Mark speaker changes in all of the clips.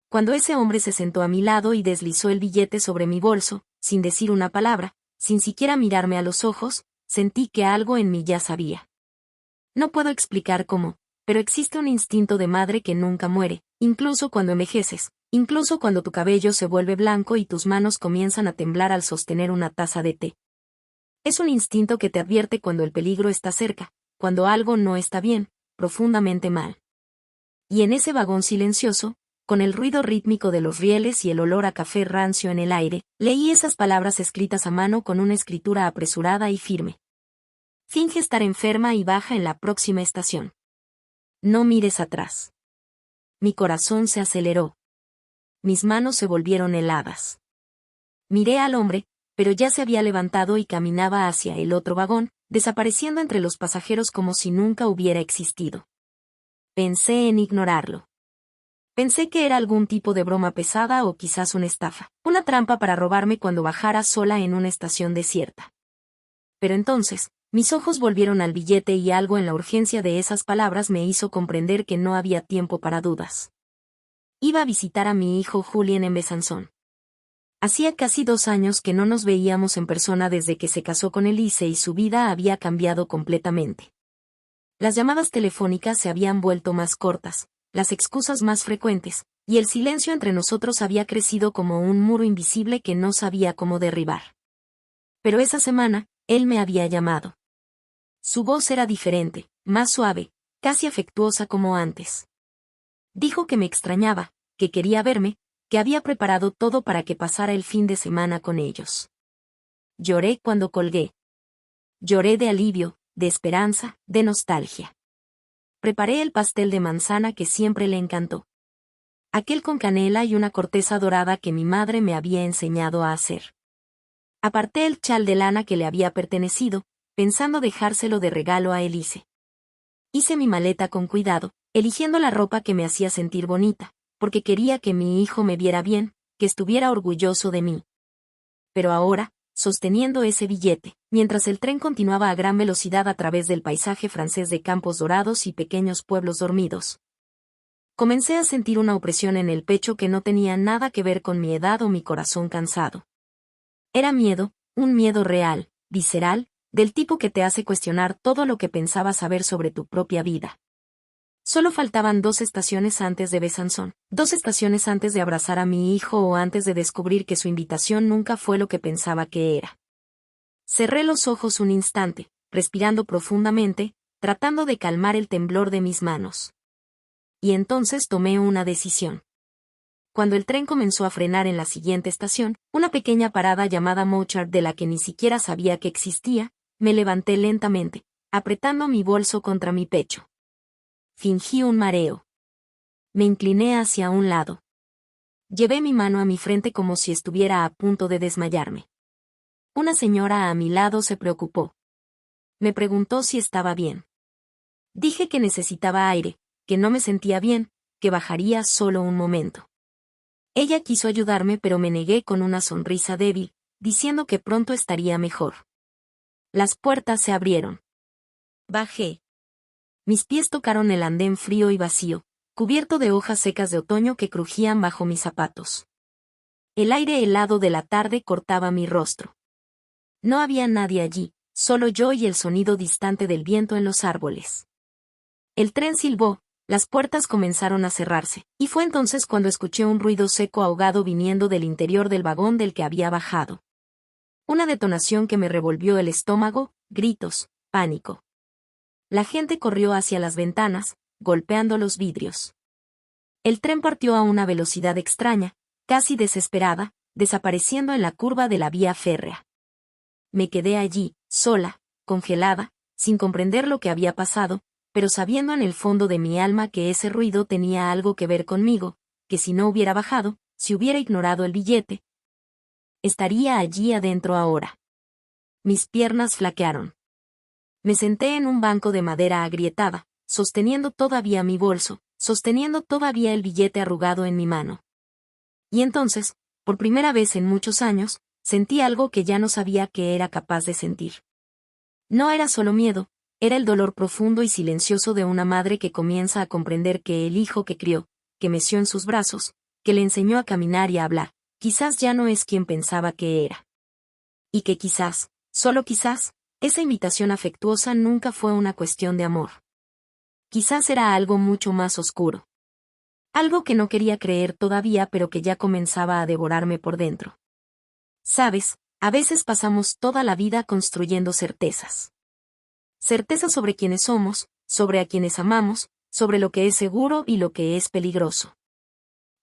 Speaker 1: Cuando ese hombre se sentó a mi lado y deslizó el billete sobre mi bolso, sin decir una palabra, sin siquiera mirarme a los ojos, sentí que algo en mí ya sabía. No puedo explicar cómo, pero existe un instinto de madre que nunca muere, incluso cuando envejeces, incluso cuando tu cabello se vuelve blanco y tus manos comienzan a temblar al sostener una taza de té. Es un instinto que te advierte cuando el peligro está cerca, cuando algo no está bien, profundamente mal. Y en ese vagón silencioso, con el ruido rítmico de los rieles y el olor a café rancio en el aire, leí esas palabras escritas a mano con una escritura apresurada y firme. Finge estar enferma y baja en la próxima estación. No mires atrás. Mi corazón se aceleró. Mis manos se volvieron heladas. Miré al hombre, pero ya se había levantado y caminaba hacia el otro vagón, desapareciendo entre los pasajeros como si nunca hubiera existido. Pensé en ignorarlo. Pensé que era algún tipo de broma pesada o quizás una estafa, una trampa para robarme cuando bajara sola en una estación desierta. Pero entonces, mis ojos volvieron al billete y algo en la urgencia de esas palabras me hizo comprender que no había tiempo para dudas. Iba a visitar a mi hijo Julien en Besançon. Hacía casi 2 años que no nos veíamos en persona desde que se casó con Elise y su vida había cambiado completamente. Las llamadas telefónicas se habían vuelto más cortas, las excusas más frecuentes, y el silencio entre nosotros había crecido como un muro invisible que no sabía cómo derribar. Pero esa semana, él me había llamado. Su voz era diferente, más suave, casi afectuosa como antes. Dijo que me extrañaba, que quería verme, que había preparado todo para que pasara el fin de semana con ellos. Lloré cuando colgué. Lloré de alivio, de esperanza, de nostalgia. Preparé el pastel de manzana que siempre le encantó. Aquel con canela y una corteza dorada que mi madre me había enseñado a hacer. Aparté el chal de lana que le había pertenecido, pensando dejárselo de regalo a Elise. Hice mi maleta con cuidado, eligiendo la ropa que me hacía sentir bonita, porque quería que mi hijo me viera bien, que estuviera orgulloso de mí. Pero ahora, sosteniendo ese billete, mientras el tren continuaba a gran velocidad a través del paisaje francés de campos dorados y pequeños pueblos dormidos, comencé a sentir una opresión en el pecho que no tenía nada que ver con mi edad o mi corazón cansado. Era miedo, un miedo real, visceral, del tipo que te hace cuestionar todo lo que pensabas saber sobre tu propia vida. Solo faltaban 2 estaciones antes de Besançon, 2 estaciones antes de abrazar a mi hijo o antes de descubrir que su invitación nunca fue lo que pensaba que era. Cerré los ojos un instante, respirando profundamente, tratando de calmar el temblor de mis manos. Y entonces tomé una decisión. Cuando el tren comenzó a frenar en la siguiente estación, una pequeña parada llamada Mouchard de la que ni siquiera sabía que existía, me levanté lentamente, apretando mi bolso contra mi pecho. Fingí un mareo. Me incliné hacia un lado. Llevé mi mano a mi frente como si estuviera a punto de desmayarme. Una señora a mi lado se preocupó. Me preguntó si estaba bien. Dije que necesitaba aire, que no me sentía bien, que bajaría solo un momento. Ella quiso ayudarme pero me negué con una sonrisa débil, diciendo que pronto estaría mejor. Las puertas se abrieron. Bajé. Mis pies tocaron el andén frío y vacío, cubierto de hojas secas de otoño que crujían bajo mis zapatos. El aire helado de la tarde cortaba mi rostro. No había nadie allí, solo yo y el sonido distante del viento en los árboles. El tren silbó, las puertas comenzaron a cerrarse, y fue entonces cuando escuché un ruido seco ahogado viniendo del interior del vagón del que había bajado. Una detonación que me revolvió el estómago, gritos, pánico. La gente corrió hacia las ventanas, golpeando los vidrios. El tren partió a una velocidad extraña, casi desesperada, desapareciendo en la curva de la vía férrea. Me quedé allí, sola, congelada, sin comprender lo que había pasado, pero sabiendo en el fondo de mi alma que ese ruido tenía algo que ver conmigo, que si no hubiera bajado, si hubiera ignorado el billete, estaría allí adentro ahora. Mis piernas flaquearon. Me senté en un banco de madera agrietada, sosteniendo todavía mi bolso, sosteniendo todavía el billete arrugado en mi mano. Y entonces, por primera vez en muchos años, sentí algo que ya no sabía que era capaz de sentir. No era solo miedo, era el dolor profundo y silencioso de una madre que comienza a comprender que el hijo que crió, que meció en sus brazos, que le enseñó a caminar y a hablar, quizás ya no es quien pensaba que era. Y que quizás, solo quizás, esa invitación afectuosa nunca fue una cuestión de amor. Quizás era algo mucho más oscuro. Algo que no quería creer todavía pero que ya comenzaba a devorarme por dentro. Sabes, a veces pasamos toda la vida construyendo certezas. Certezas sobre quiénes somos, sobre a quienes amamos, sobre lo que es seguro y lo que es peligroso.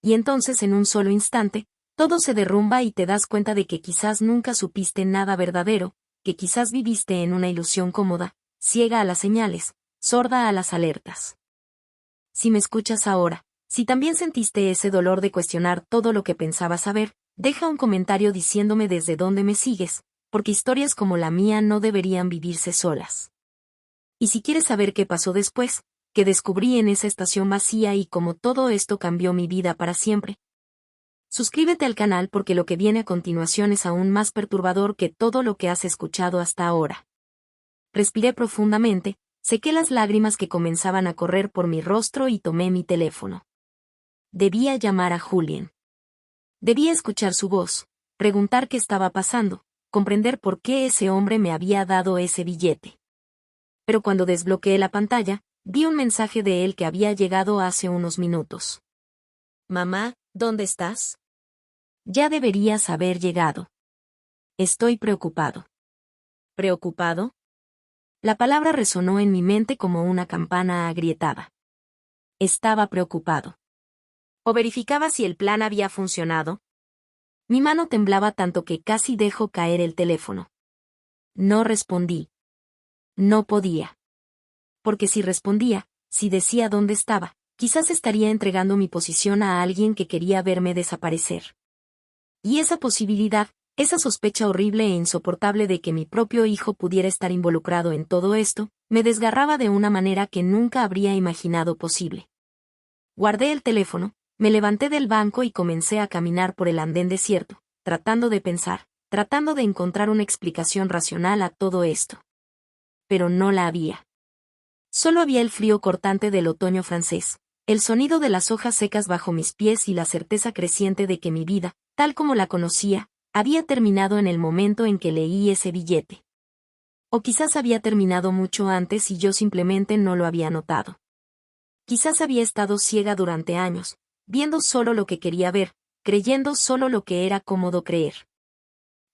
Speaker 1: Y entonces en un solo instante, todo se derrumba y te das cuenta de que quizás nunca supiste nada verdadero, que quizás viviste en una ilusión cómoda, ciega a las señales, sorda a las alertas. Si me escuchas ahora, si también sentiste ese dolor de cuestionar todo lo que pensabas saber, deja un comentario diciéndome desde dónde me sigues, porque historias como la mía no deberían vivirse solas. Y si quieres saber qué pasó después, que descubrí en esa estación vacía y cómo todo esto cambió mi vida para siempre, suscríbete al canal porque lo que viene a continuación es aún más perturbador que todo lo que has escuchado hasta ahora. Respiré profundamente, sequé las lágrimas que comenzaban a correr por mi rostro y tomé mi teléfono. Debía llamar a Julien. Debía escuchar su voz, preguntar qué estaba pasando, comprender por qué ese hombre me había dado ese billete. Pero cuando desbloqueé la pantalla, vi un mensaje de él que había llegado hace unos minutos. Mamá, ¿dónde estás? Ya deberías haber llegado. Estoy preocupado. ¿Preocupado? La palabra resonó en mi mente como una campana agrietada. Estaba preocupado. ¿O verificaba si el plan había funcionado? Mi mano temblaba tanto que casi dejó caer el teléfono. No respondí. No podía. Porque si respondía, si decía dónde estaba, quizás estaría entregando mi posición a alguien que quería verme desaparecer. Y esa posibilidad, esa sospecha horrible e insoportable de que mi propio hijo pudiera estar involucrado en todo esto, me desgarraba de una manera que nunca habría imaginado posible. Guardé el teléfono, me levanté del banco y comencé a caminar por el andén desierto, tratando de pensar, tratando de encontrar una explicación racional a todo esto. Pero no la había. Solo había el frío cortante del otoño francés, el sonido de las hojas secas bajo mis pies y la certeza creciente de que mi vida, tal como la conocía, había terminado en el momento en que leí ese billete. O quizás había terminado mucho antes y yo simplemente no lo había notado. Quizás había estado ciega durante años, viendo solo lo que quería ver, creyendo solo lo que era cómodo creer.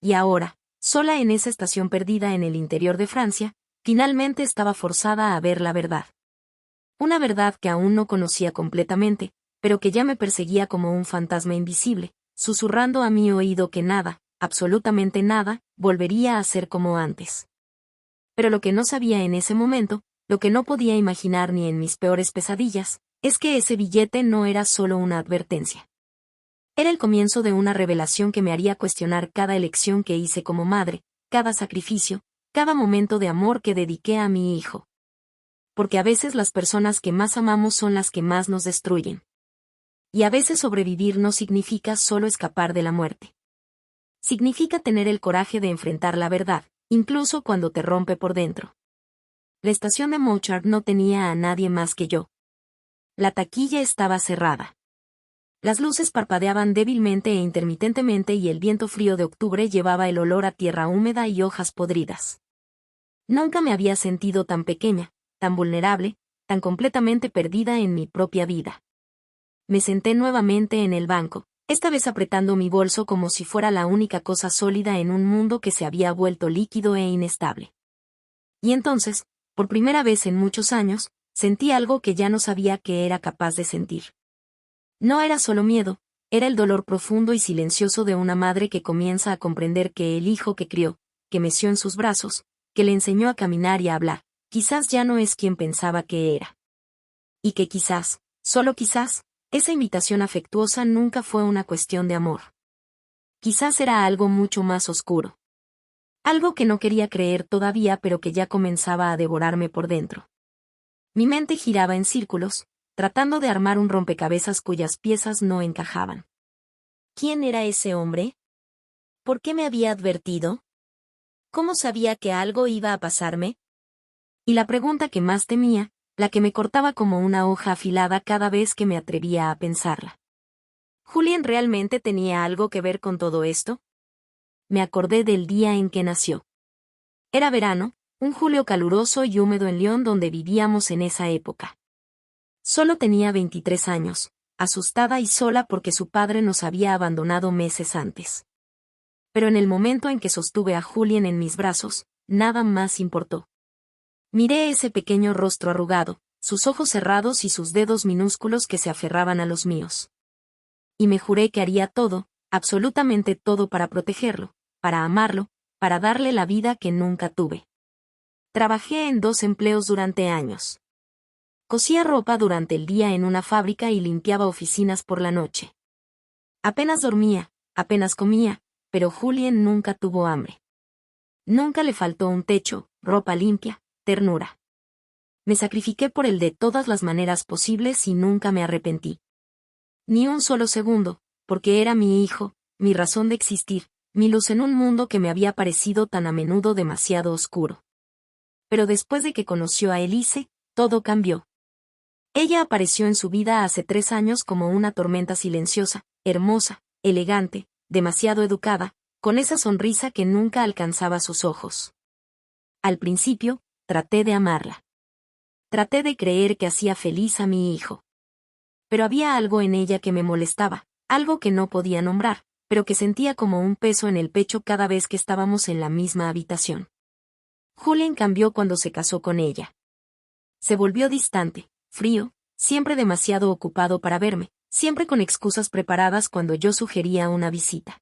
Speaker 1: Y ahora, sola en esa estación perdida en el interior de Francia, finalmente estaba forzada a ver la verdad. Una verdad que aún no conocía completamente, pero que ya me perseguía como un fantasma invisible, susurrando a mi oído que nada, absolutamente nada, volvería a ser como antes. Pero lo que no sabía en ese momento, lo que no podía imaginar ni en mis peores pesadillas, es que ese billete no era solo una advertencia. Era el comienzo de una revelación que me haría cuestionar cada elección que hice como madre, cada sacrificio, cada momento de amor que dediqué a mi hijo. Porque a veces las personas que más amamos son las que más nos destruyen. Y a veces sobrevivir no significa solo escapar de la muerte. Significa tener el coraje de enfrentar la verdad, incluso cuando te rompe por dentro. La estación de Mouchard no tenía a nadie más que yo. La taquilla estaba cerrada. Las luces parpadeaban débilmente e intermitentemente y el viento frío de octubre llevaba el olor a tierra húmeda y hojas podridas. Nunca me había sentido tan pequeña, tan vulnerable, tan completamente perdida en mi propia vida. Me senté nuevamente en el banco, esta vez apretando mi bolso como si fuera la única cosa sólida en un mundo que se había vuelto líquido e inestable. Y entonces, por primera vez en muchos años, sentí algo que ya no sabía que era capaz de sentir. No era solo miedo, era el dolor profundo y silencioso de una madre que comienza a comprender que el hijo que crió, que meció en sus brazos, que le enseñó a caminar y a hablar, quizás ya no es quien pensaba que era. Y que quizás, solo quizás, esa invitación afectuosa nunca fue una cuestión de amor. Quizás era algo mucho más oscuro. Algo que no quería creer todavía pero que ya comenzaba a devorarme por dentro. Mi mente giraba en círculos, tratando de armar un rompecabezas cuyas piezas no encajaban. ¿Quién era ese hombre? ¿Por qué me había advertido? ¿Cómo sabía que algo iba a pasarme? Y la pregunta que más temía, la que me cortaba como una hoja afilada cada vez que me atrevía a pensarla. ¿Julián realmente tenía algo que ver con todo esto? Me acordé del día en que nació. Era verano, un julio caluroso y húmedo en Lyon donde vivíamos en esa época. Solo tenía 23 años, asustada y sola porque su padre nos había abandonado meses antes. Pero en el momento en que sostuve a Julián en mis brazos, nada más importó. Miré ese pequeño rostro arrugado, sus ojos cerrados y sus dedos minúsculos que se aferraban a los míos. Y me juré que haría todo, absolutamente todo para protegerlo, para amarlo, para darle la vida que nunca tuve. Trabajé en 2 empleos durante años. Cosía ropa durante el día en una fábrica y limpiaba oficinas por la noche. Apenas dormía, apenas comía, pero Julián nunca tuvo hambre. Nunca le faltó un techo, ropa limpia, ternura. Me sacrifiqué por él de todas las maneras posibles y nunca me arrepentí. Ni un solo segundo, porque era mi hijo, mi razón de existir, mi luz en un mundo que me había parecido tan a menudo demasiado oscuro. Pero después de que conoció a Elise, todo cambió. Ella apareció en su vida hace 3 años como una tormenta silenciosa, hermosa, elegante, demasiado educada, con esa sonrisa que nunca alcanzaba sus ojos. Al principio, traté de amarla. Traté de creer que hacía feliz a mi hijo. Pero había algo en ella que me molestaba, algo que no podía nombrar, pero que sentía como un peso en el pecho cada vez que estábamos en la misma habitación. Julián cambió cuando se casó con ella. Se volvió distante, frío, siempre demasiado ocupado para verme, siempre con excusas preparadas cuando yo sugería una visita.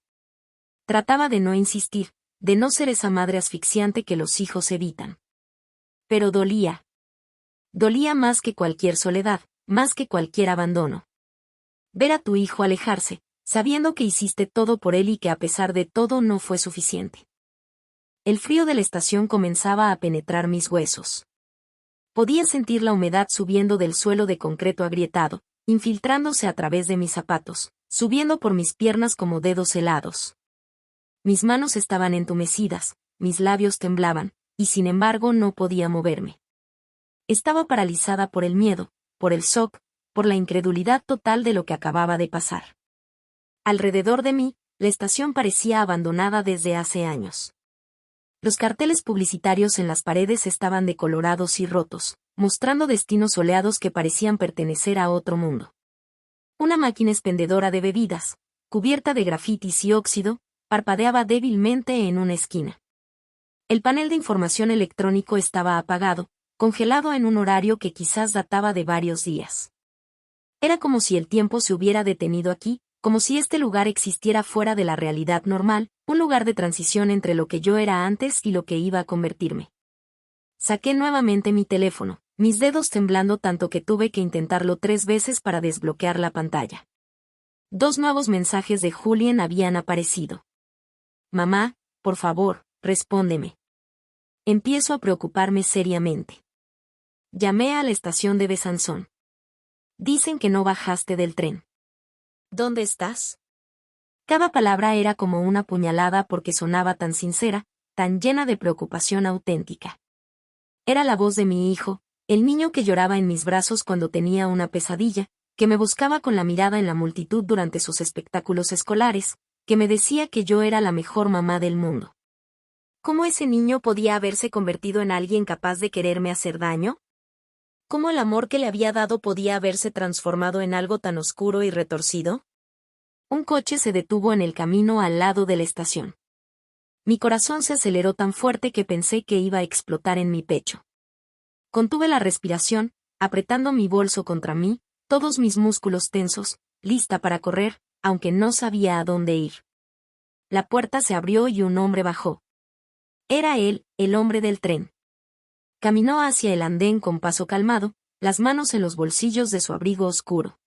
Speaker 1: Trataba de no insistir, de no ser esa madre asfixiante que los hijos evitan. Pero dolía. Dolía más que cualquier soledad, más que cualquier abandono. Ver a tu hijo alejarse, sabiendo que hiciste todo por él y que a pesar de todo no fue suficiente. El frío de la estación comenzaba a penetrar mis huesos. Podía sentir la humedad subiendo del suelo de concreto agrietado, infiltrándose a través de mis zapatos, subiendo por mis piernas como dedos helados. Mis manos estaban entumecidas, mis labios temblaban, y sin embargo no podía moverme. Estaba paralizada por el miedo, por el shock, por la incredulidad total de lo que acababa de pasar. Alrededor de mí, la estación parecía abandonada desde hace años. Los carteles publicitarios en las paredes estaban decolorados y rotos, mostrando destinos soleados que parecían pertenecer a otro mundo. Una máquina expendedora de bebidas, cubierta de grafitis y óxido, parpadeaba débilmente en una esquina. El panel de información electrónico estaba apagado, congelado en un horario que quizás databa de varios días. Era como si el tiempo se hubiera detenido aquí, como si este lugar existiera fuera de la realidad normal, un lugar de transición entre lo que yo era antes y lo que iba a convertirme. Saqué nuevamente mi teléfono, mis dedos temblando tanto que tuve que intentarlo 3 veces para desbloquear la pantalla. 2 nuevos mensajes de Julián habían aparecido. Mamá, por favor, respóndeme. Empiezo a preocuparme seriamente. Llamé a la estación de Besançon. Dicen que no bajaste del tren. ¿Dónde estás? Cada palabra era como una puñalada porque sonaba tan sincera, tan llena de preocupación auténtica. Era la voz de mi hijo, el niño que lloraba en mis brazos cuando tenía una pesadilla, que me buscaba con la mirada en la multitud durante sus espectáculos escolares, que me decía que yo era la mejor mamá del mundo. ¿Cómo ese niño podía haberse convertido en alguien capaz de quererme hacer daño? ¿Cómo el amor que le había dado podía haberse transformado en algo tan oscuro y retorcido? Un coche se detuvo en el camino al lado de la estación. Mi corazón se aceleró tan fuerte que pensé que iba a explotar en mi pecho. Contuve la respiración, apretando mi bolso contra mí, todos mis músculos tensos, lista para correr, aunque no sabía a dónde ir. La puerta se abrió y un hombre bajó. Era él, el hombre del tren. Caminó hacia el andén con paso calmado, las manos en los bolsillos de su abrigo oscuro.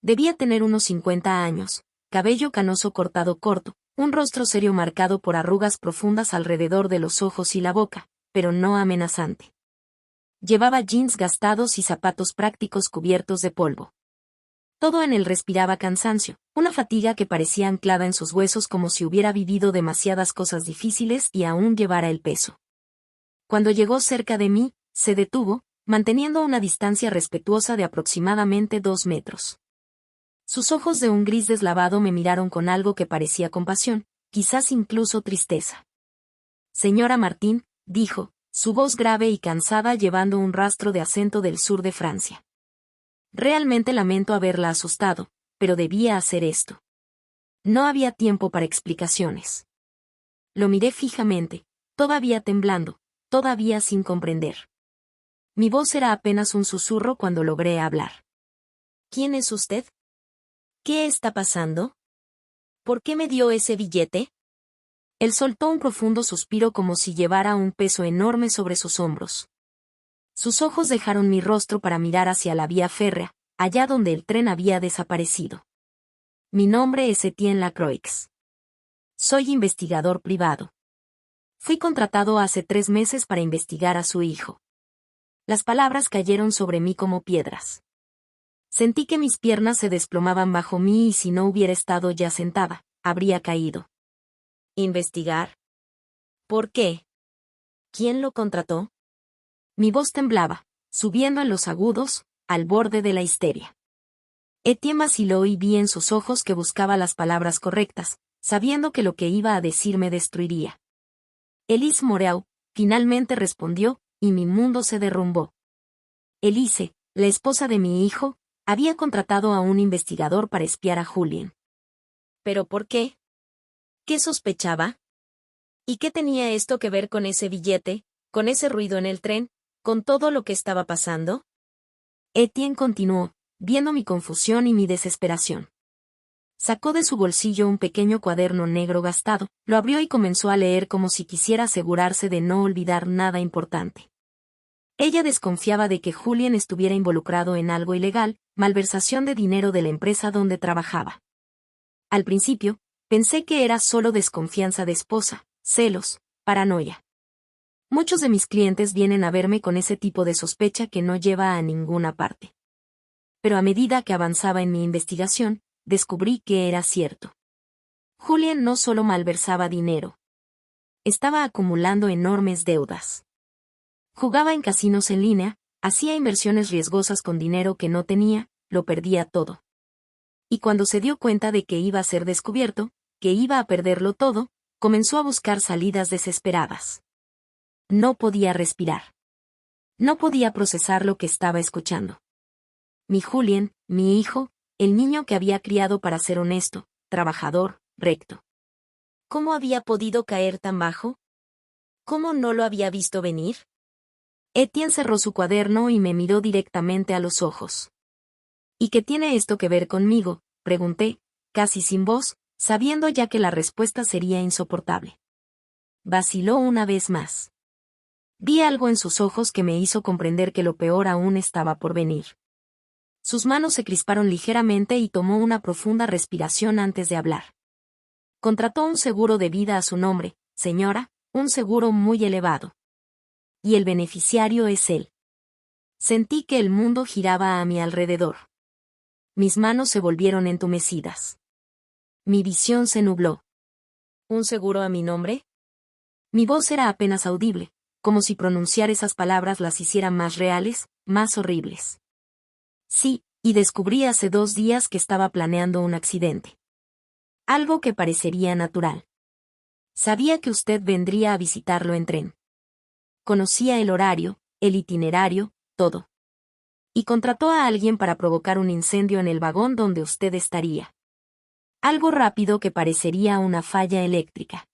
Speaker 1: Debía tener unos 50 años, cabello canoso cortado corto, un rostro serio marcado por arrugas profundas alrededor de los ojos y la boca, pero no amenazante. Llevaba jeans gastados y zapatos prácticos cubiertos de polvo. Todo en él respiraba cansancio, una fatiga que parecía anclada en sus huesos como si hubiera vivido demasiadas cosas difíciles y aún llevara el peso. Cuando llegó cerca de mí, se detuvo, manteniendo una distancia respetuosa de aproximadamente 2 metros. Sus ojos de un gris deslavado me miraron con algo que parecía compasión, quizás incluso tristeza. Señora Martín, dijo, su voz grave y cansada llevando un rastro de acento del sur de Francia. Realmente lamento haberla asustado, pero debía hacer esto. No había tiempo para explicaciones. Lo miré fijamente, todavía temblando, todavía sin comprender. Mi voz era apenas un susurro cuando logré hablar. ¿Quién es usted? ¿Qué está pasando? ¿Por qué me dio ese billete? Él soltó un profundo suspiro como si llevara un peso enorme sobre sus hombros. Sus ojos dejaron mi rostro para mirar hacia la vía férrea, allá donde el tren había desaparecido. Mi nombre es Etienne Lacroix. Soy investigador privado. Fui contratado hace 3 meses para investigar a su hijo. Las palabras cayeron sobre mí como piedras. Sentí que mis piernas se desplomaban bajo mí y si no hubiera estado ya sentada, habría caído. ¿Investigar? ¿Por qué? ¿Quién lo contrató? Mi voz temblaba, subiendo en los agudos, al borde de la histeria. Etienne vaciló y vi en sus ojos que buscaba las palabras correctas, sabiendo que lo que iba a decir me destruiría. Elise Moreau, finalmente respondió, y mi mundo se derrumbó. Elise, la esposa de mi hijo, había contratado a un investigador para espiar a Julien. ¿Pero por qué? ¿Qué sospechaba? ¿Y qué tenía esto que ver con ese billete, con ese ruido en el tren, con todo lo que estaba pasando? Etienne continuó, viendo mi confusión y mi desesperación. Sacó de su bolsillo un pequeño cuaderno negro gastado, lo abrió y comenzó a leer como si quisiera asegurarse de no olvidar nada importante. Ella desconfiaba de que Julien estuviera involucrado en algo ilegal, malversación de dinero de la empresa donde trabajaba. Al principio, pensé que era solo desconfianza de esposa, celos, paranoia. Muchos de mis clientes vienen a verme con ese tipo de sospecha que no lleva a ninguna parte. Pero a medida que avanzaba en mi investigación, descubrí que era cierto. Julien no solo malversaba dinero. Estaba acumulando enormes deudas. Jugaba en casinos en línea, hacía inversiones riesgosas con dinero que no tenía, lo perdía todo. Y cuando se dio cuenta de que iba a ser descubierto, que iba a perderlo todo, comenzó a buscar salidas desesperadas. No podía respirar. No podía procesar lo que estaba escuchando. Mi Julien, mi hijo, el niño que había criado para ser honesto, trabajador, recto. ¿Cómo había podido caer tan bajo? ¿Cómo no lo había visto venir? Etienne cerró su cuaderno y me miró directamente a los ojos. ¿Y qué tiene esto que ver conmigo?, pregunté, casi sin voz, sabiendo ya que la respuesta sería insoportable. Vaciló una vez más. Vi algo en sus ojos que me hizo comprender que lo peor aún estaba por venir. Sus manos se crisparon ligeramente y tomó una profunda respiración antes de hablar. Contrató un seguro de vida a su nombre, señora, un seguro muy elevado. Y el beneficiario es él. Sentí que el mundo giraba a mi alrededor. Mis manos se volvieron entumecidas. Mi visión se nubló. ¿Un seguro a mi nombre? Mi voz era apenas audible, como si pronunciar esas palabras las hiciera más reales, más horribles. Sí, y descubrí hace 2 días que estaba planeando un accidente. Algo que parecería natural. Sabía que usted vendría a visitarlo en tren. Conocía el horario, el itinerario, todo. Y contrató a alguien para provocar un incendio en el vagón donde usted estaría. Algo rápido que parecería una falla eléctrica.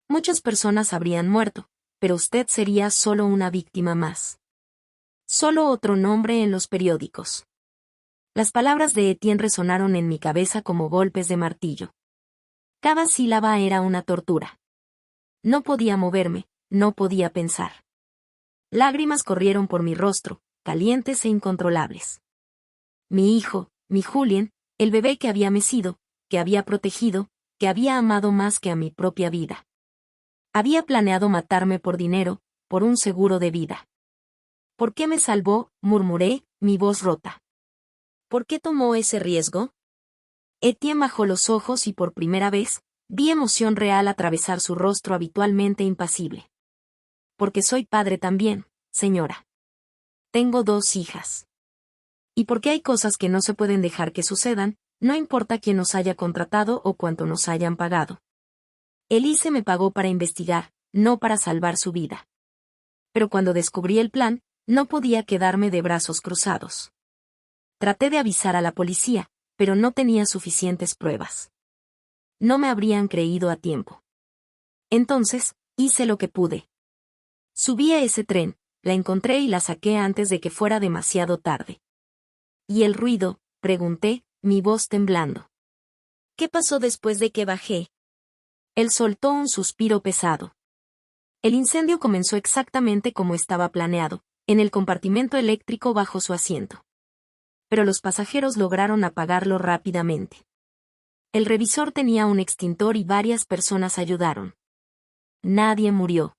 Speaker 1: Muchas personas habrían muerto, pero usted sería solo una víctima más. Solo otro nombre en los periódicos. Las palabras de Etienne resonaron en mi cabeza como golpes de martillo. Cada sílaba era una tortura. No podía moverme, no podía pensar. Lágrimas corrieron por mi rostro, calientes e incontrolables. Mi hijo, mi Julien, el bebé que había mecido, que había protegido, que había amado más que a mi propia vida. Había planeado matarme por dinero, por un seguro de vida. ¿Por qué me salvó?, murmuré, mi voz rota. ¿Por qué tomó ese riesgo? Etienne bajó los ojos y por primera vez, vi emoción real atravesar su rostro habitualmente impasible. Porque soy padre también, señora. Tengo 2 hijas. Y porque hay cosas que no se pueden dejar que sucedan, No importa quién nos haya contratado o cuánto nos hayan pagado. Elise me pagó para investigar, no para salvar su vida. Pero cuando descubrí el plan, no podía quedarme de brazos cruzados. Traté de avisar a la policía, pero no tenía suficientes pruebas. No me habrían creído a tiempo. Entonces, hice lo que pude. Subí a ese tren, la encontré y la saqué antes de que fuera demasiado tarde. ¿Y el ruido?, pregunté, mi voz temblando. ¿Qué pasó después de que bajé? Él soltó un suspiro pesado. El incendio comenzó exactamente como estaba planeado, en el compartimento eléctrico bajo su asiento. Pero los pasajeros lograron apagarlo rápidamente. El revisor tenía un extintor y varias personas ayudaron. Nadie murió.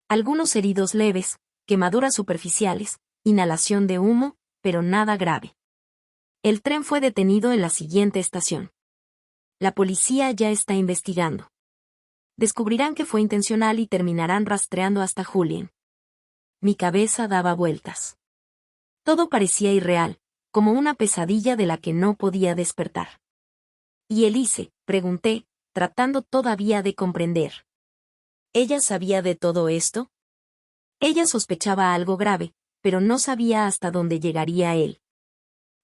Speaker 1: Algunos heridos leves, quemaduras superficiales, inhalación de humo, pero nada grave. El tren fue detenido en la siguiente estación. La policía ya está investigando. Descubrirán que fue intencional y terminarán rastreando hasta Julien. Mi cabeza daba vueltas. Todo parecía irreal, como una pesadilla de la que no podía despertar. ¿Y Elise?, pregunté, tratando todavía de comprender. ¿Ella sabía de todo esto? Ella sospechaba algo grave, pero no sabía hasta dónde llegaría él.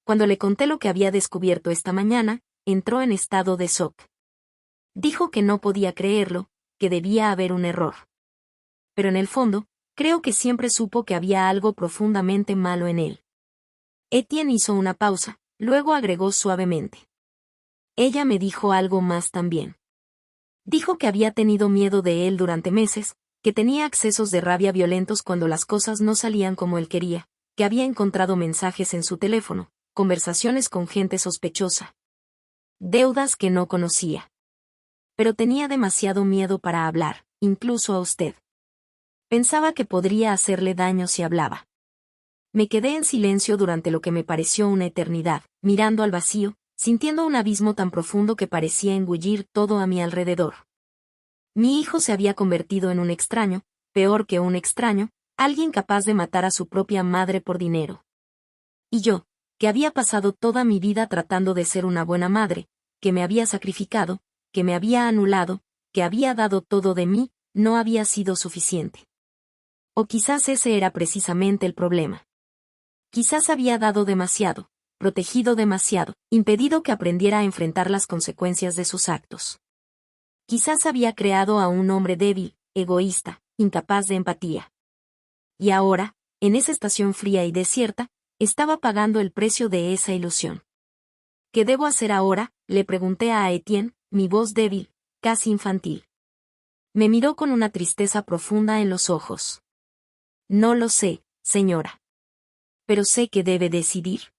Speaker 1: Cuando le conté lo que había descubierto esta mañana, entró en estado de shock. Dijo que no podía creerlo, que debía haber un error. Pero en el fondo, creo que siempre supo que había algo profundamente malo en él. Etienne hizo una pausa, luego agregó suavemente. Ella me dijo algo más también. Dijo que había tenido miedo de él durante meses, que tenía accesos de rabia violentos cuando las cosas no salían como él quería, que había encontrado mensajes en su teléfono, conversaciones con gente sospechosa. Deudas que no conocía. Pero tenía demasiado miedo para hablar, incluso a usted. Pensaba que podría hacerle daño si hablaba. Me quedé en silencio durante lo que me pareció una eternidad, mirando al vacío, sintiendo un abismo tan profundo que parecía engullir todo a mi alrededor. Mi hijo se había convertido en un extraño, peor que un extraño, alguien capaz de matar a su propia madre por dinero. Y yo, que había pasado toda mi vida tratando de ser una buena madre, que me había sacrificado, que me había anulado, que había dado todo de mí, no había sido suficiente. O quizás ese era precisamente el problema. Quizás había dado demasiado, protegido demasiado, impedido que aprendiera a enfrentar las consecuencias de sus actos. Quizás había creado a un hombre débil, egoísta, incapaz de empatía. Y ahora, en esa estación fría y desierta, estaba pagando el precio de esa ilusión. ¿Qué debo hacer ahora?, le pregunté a Etienne, mi voz débil, casi infantil. Me miró con una tristeza profunda en los ojos. No lo sé, señora. Pero sé que debe decidir.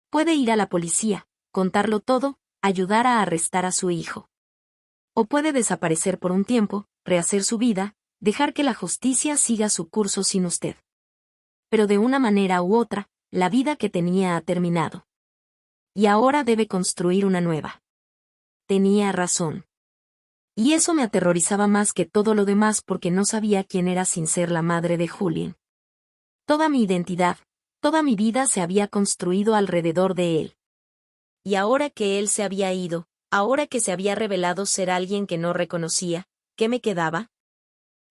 Speaker 1: Puede ir a la policía, contarlo todo, ayudar a arrestar a su hijo. O puede desaparecer por un tiempo, rehacer su vida, dejar que la justicia siga su curso sin usted. Pero de una manera u otra, la vida que tenía ha terminado. Y ahora debe construir una nueva. Tenía razón. Y eso me aterrorizaba más que todo lo demás porque no sabía quién era sin ser la madre de Julien. Toda mi identidad, toda mi vida se había construido alrededor de él. Y ahora que él se había ido, ahora que se había revelado ser alguien que no reconocía, ¿qué me quedaba?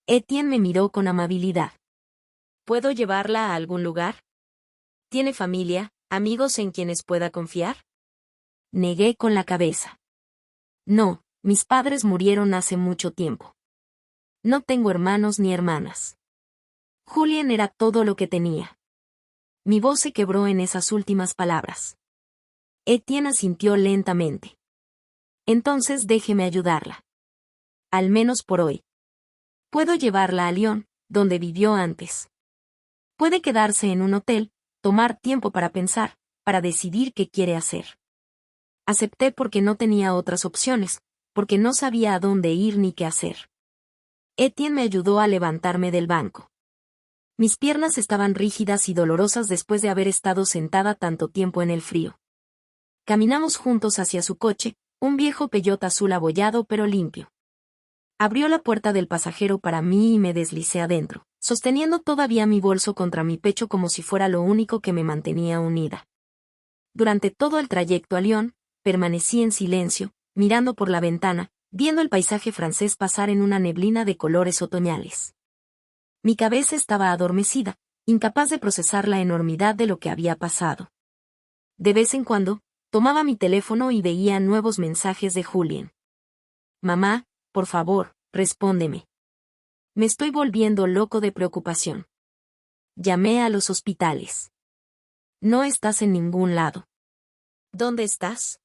Speaker 1: Etienne me miró con amabilidad. ¿Puedo llevarla a algún lugar? ¿Tiene familia, amigos en quienes pueda confiar? Negué con la cabeza. No, mis padres murieron hace mucho tiempo. No tengo hermanos ni hermanas. Julien era todo lo que tenía. Mi voz se quebró en esas últimas palabras. Etienne asintió lentamente. Entonces déjeme ayudarla. Al menos por hoy. Puedo llevarla a Lyon, donde vivió antes. Puede quedarse en un hotel, tomar tiempo para pensar, para decidir qué quiere hacer. Acepté porque no tenía otras opciones, porque no sabía a dónde ir ni qué hacer. Etienne me ayudó a levantarme del banco. Mis piernas estaban rígidas y dolorosas después de haber estado sentada tanto tiempo en el frío. Caminamos juntos hacia su coche, un viejo Peugeot azul abollado pero limpio. Abrió la puerta del pasajero para mí y me deslicé adentro, sosteniendo todavía mi bolso contra mi pecho como si fuera lo único que me mantenía unida. Durante todo el trayecto a Lyon, permanecí en silencio, mirando por la ventana, viendo el paisaje francés pasar en una neblina de colores otoñales. Mi cabeza estaba adormecida, incapaz de procesar la enormidad de lo que había pasado. De vez en cuando, tomaba mi teléfono y veía nuevos mensajes de Julien. Mamá, por favor, respóndeme. Me estoy volviendo loco de preocupación. Llamé a los hospitales. No estás en ningún lado. ¿Dónde estás?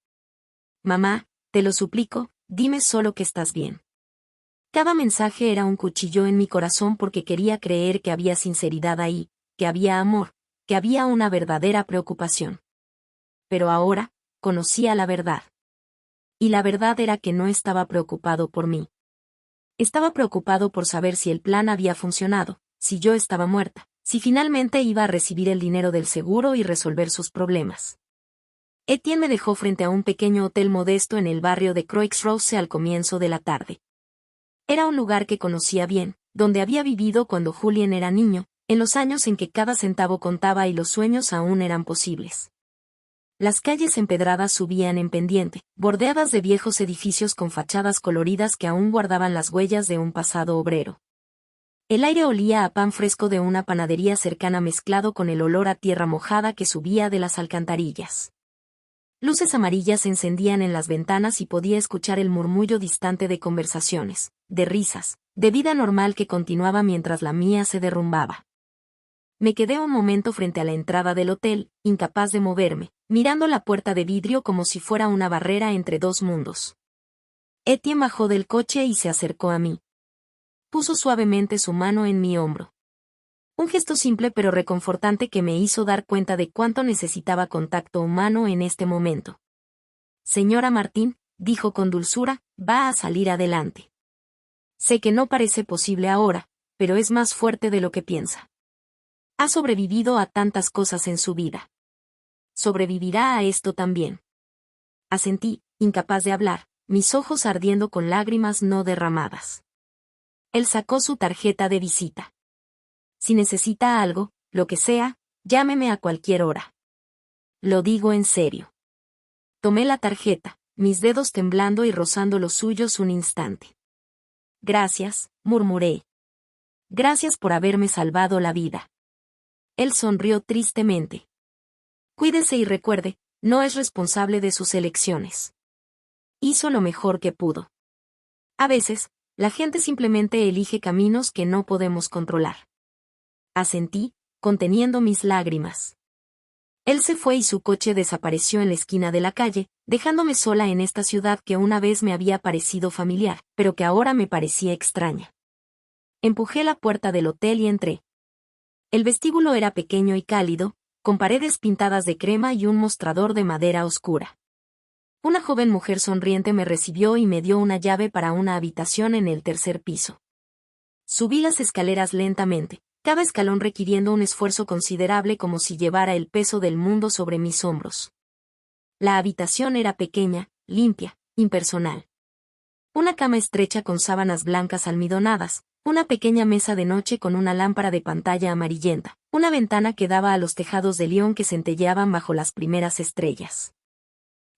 Speaker 1: Mamá, te lo suplico, dime solo que estás bien. Cada mensaje era un cuchillo en mi corazón porque quería creer que había sinceridad ahí, que había amor, que había una verdadera preocupación. Pero ahora, conocía la verdad. Y la verdad era que no estaba preocupado por mí. Estaba preocupado por saber si el plan había funcionado, si yo estaba muerta, si finalmente iba a recibir el dinero del seguro y resolver sus problemas. Etienne me dejó frente a un pequeño hotel modesto en el barrio de Croix-Rousse al comienzo de la tarde. Era un lugar que conocía bien, donde había vivido cuando Julien era niño, en los años en que cada centavo contaba y los sueños aún eran posibles. Las calles empedradas subían en pendiente, bordeadas de viejos edificios con fachadas coloridas que aún guardaban las huellas de un pasado obrero. El aire olía a pan fresco de una panadería cercana mezclado con el olor a tierra mojada que subía de las alcantarillas. Luces amarillas se encendían en las ventanas y podía escuchar el murmullo distante de conversaciones, de risas, de vida normal que continuaba mientras la mía se derrumbaba. Me quedé un momento frente a la entrada del hotel, incapaz de moverme, mirando la puerta de vidrio como si fuera una barrera entre dos mundos. Etienne bajó del coche y se acercó a mí. Puso suavemente su mano en mi hombro. Un gesto simple pero reconfortante que me hizo dar cuenta de cuánto necesitaba contacto humano en este momento. Señora Martín, dijo con dulzura, va a salir adelante. Sé que no parece posible ahora, pero es más fuerte de lo que piensa. Ha sobrevivido a tantas cosas en su vida. Sobrevivirá a esto también. Asentí, incapaz de hablar, mis ojos ardiendo con lágrimas no derramadas. Él sacó su tarjeta de visita. Si necesita algo, lo que sea, llámeme a cualquier hora. Lo digo en serio. Tomé la tarjeta, mis dedos temblando y rozando los suyos un instante. Gracias, murmuré. Gracias por haberme salvado la vida. Él sonrió tristemente. Cuídese y recuerde, no es responsable de sus elecciones. Hizo lo mejor que pudo. A veces, la gente simplemente elige caminos que no podemos controlar. Asentí, conteniendo mis lágrimas. Él se fue y su coche desapareció en la esquina de la calle, dejándome sola en esta ciudad que una vez me había parecido familiar, pero que ahora me parecía extraña. Empujé la puerta del hotel y entré. El vestíbulo era pequeño y cálido, con paredes pintadas de crema y un mostrador de madera oscura. Una joven mujer sonriente me recibió y me dio una llave para una habitación en el tercer piso. Subí las escaleras lentamente, cada escalón requiriendo un esfuerzo considerable como si llevara el peso del mundo sobre mis hombros. La habitación era pequeña, limpia, impersonal. Una cama estrecha con sábanas blancas almidonadas, una pequeña mesa de noche con una lámpara de pantalla amarillenta, una ventana que daba a los tejados de Lyon que centelleaban bajo las primeras estrellas.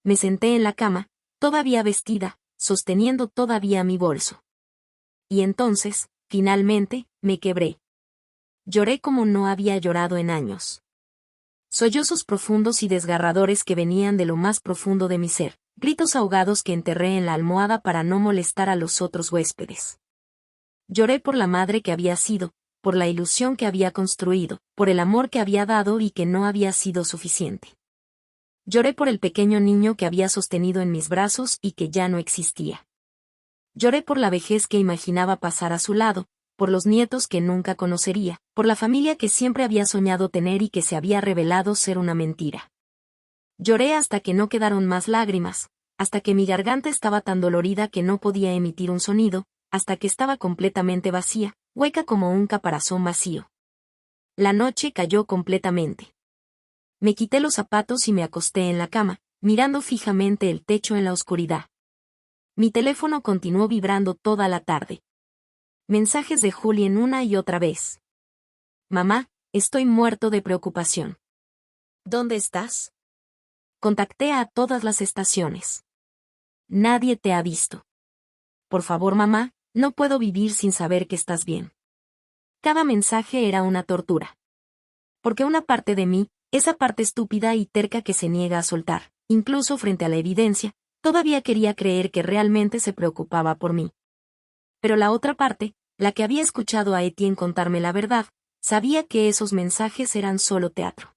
Speaker 1: Me senté en la cama, todavía vestida, sosteniendo todavía mi bolso. Y entonces, finalmente, me quebré. Lloré como no había llorado en años. Sollozos profundos y desgarradores que venían de lo más profundo de mi ser, gritos ahogados que enterré en la almohada para no molestar a los otros huéspedes. Lloré por la madre que había sido, por la ilusión que había construido, por el amor que había dado y que no había sido suficiente. Lloré por el pequeño niño que había sostenido en mis brazos y que ya no existía. Lloré por la vejez que imaginaba pasar a su lado, por los nietos que nunca conocería, por la familia que siempre había soñado tener y que se había revelado ser una mentira. Lloré hasta que no quedaron más lágrimas, hasta que mi garganta estaba tan dolorida que no podía emitir un sonido, hasta que estaba completamente vacía, hueca como un caparazón vacío. La noche cayó completamente. Me quité los zapatos y me acosté en la cama, mirando fijamente el techo en la oscuridad. Mi teléfono continuó vibrando toda la tarde. Mensajes de Julien una y otra vez. Mamá, estoy muerto de preocupación. ¿Dónde estás? Contacté a todas las estaciones. Nadie te ha visto. Por favor, mamá, no puedo vivir sin saber que estás bien. Cada mensaje era una tortura. Porque una parte de mí, esa parte estúpida y terca que se niega a soltar, incluso frente a la evidencia, todavía quería creer que realmente se preocupaba por mí. Pero la otra parte, la que había escuchado a Etienne contarme la verdad, sabía que esos mensajes eran solo teatro.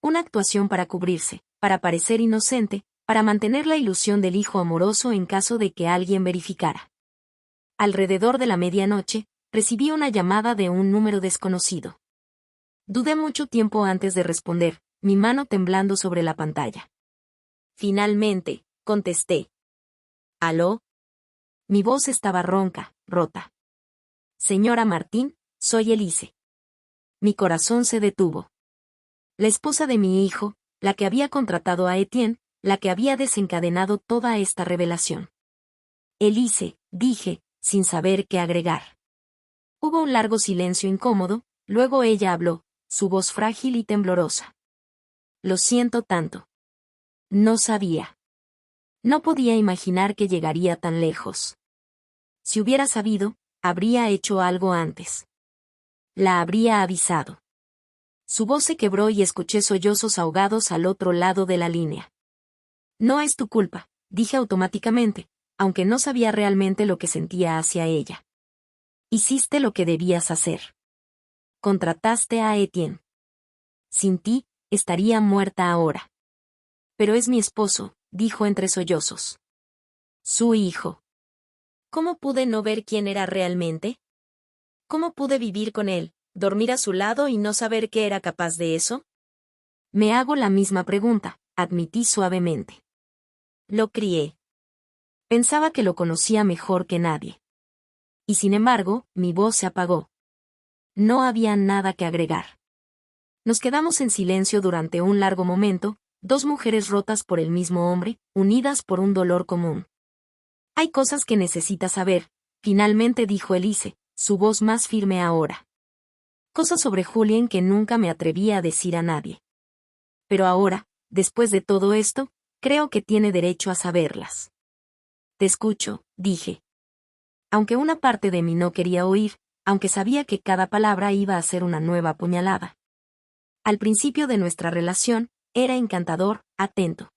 Speaker 1: Una actuación para cubrirse, para parecer inocente, para mantener la ilusión del hijo amoroso en caso de que alguien verificara. Alrededor de la medianoche, recibí una llamada de un número desconocido. Dudé mucho tiempo antes de responder, mi mano temblando sobre la pantalla. Finalmente, contesté. ¿Aló? Mi voz estaba ronca, rota. Señora Martín, soy Elise. Mi corazón se detuvo. La esposa de mi hijo, la que había contratado a Etienne, la que había desencadenado toda esta revelación. Elise, dije, sin saber qué agregar. Hubo un largo silencio incómodo, luego ella habló, su voz frágil y temblorosa. Lo siento tanto. No sabía. No podía imaginar que llegaría tan lejos. Si hubiera sabido, habría hecho algo antes. La habría avisado. Su voz se quebró y escuché sollozos ahogados al otro lado de la línea. No es tu culpa, dije automáticamente, aunque no sabía realmente lo que sentía hacia ella. Hiciste lo que debías hacer. Contrataste a Etienne. Sin ti, estaría muerta ahora. Pero es mi esposo, dijo entre sollozos. Su hijo. ¿Cómo pude no ver quién era realmente? ¿Cómo pude vivir con él, dormir a su lado y no saber que era capaz de eso? Me hago la misma pregunta, admití suavemente. Lo crié. Pensaba que lo conocía mejor que nadie. Y sin embargo, mi voz se apagó. No había nada que agregar. Nos quedamos en silencio durante un largo momento, dos mujeres rotas por el mismo hombre, unidas por un dolor común. Hay cosas que necesitas saber, finalmente dijo Elise, su voz más firme ahora. Cosas sobre Julien que nunca me atrevía a decir a nadie. Pero ahora, después de todo esto, creo que tiene derecho a saberlas. Te escucho, dije. Aunque una parte de mí no quería oír, aunque sabía que cada palabra iba a ser una nueva puñalada. Al principio de nuestra relación, era encantador, atento.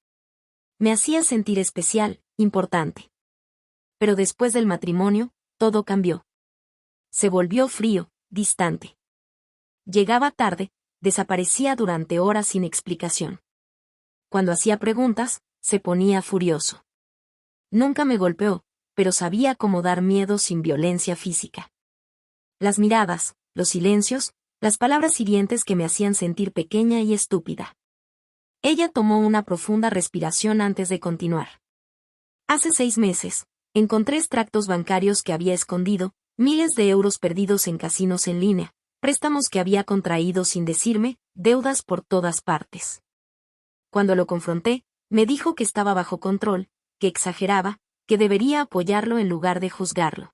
Speaker 1: Me hacía sentir especial, importante. Pero después del matrimonio, todo cambió. Se volvió frío, distante. Llegaba tarde, desaparecía durante horas sin explicación. Cuando hacía preguntas, se ponía furioso. Nunca me golpeó, pero sabía cómo dar miedo sin violencia física. Las miradas, los silencios, las palabras hirientes que me hacían sentir pequeña y estúpida. Ella tomó una profunda respiración antes de continuar. Hace 6 meses, encontré extractos bancarios que había escondido, miles de euros perdidos en casinos en línea, préstamos que había contraído sin decirme, deudas por todas partes. Cuando lo confronté, me dijo que estaba bajo control, que exageraba, que debería apoyarlo en lugar de juzgarlo.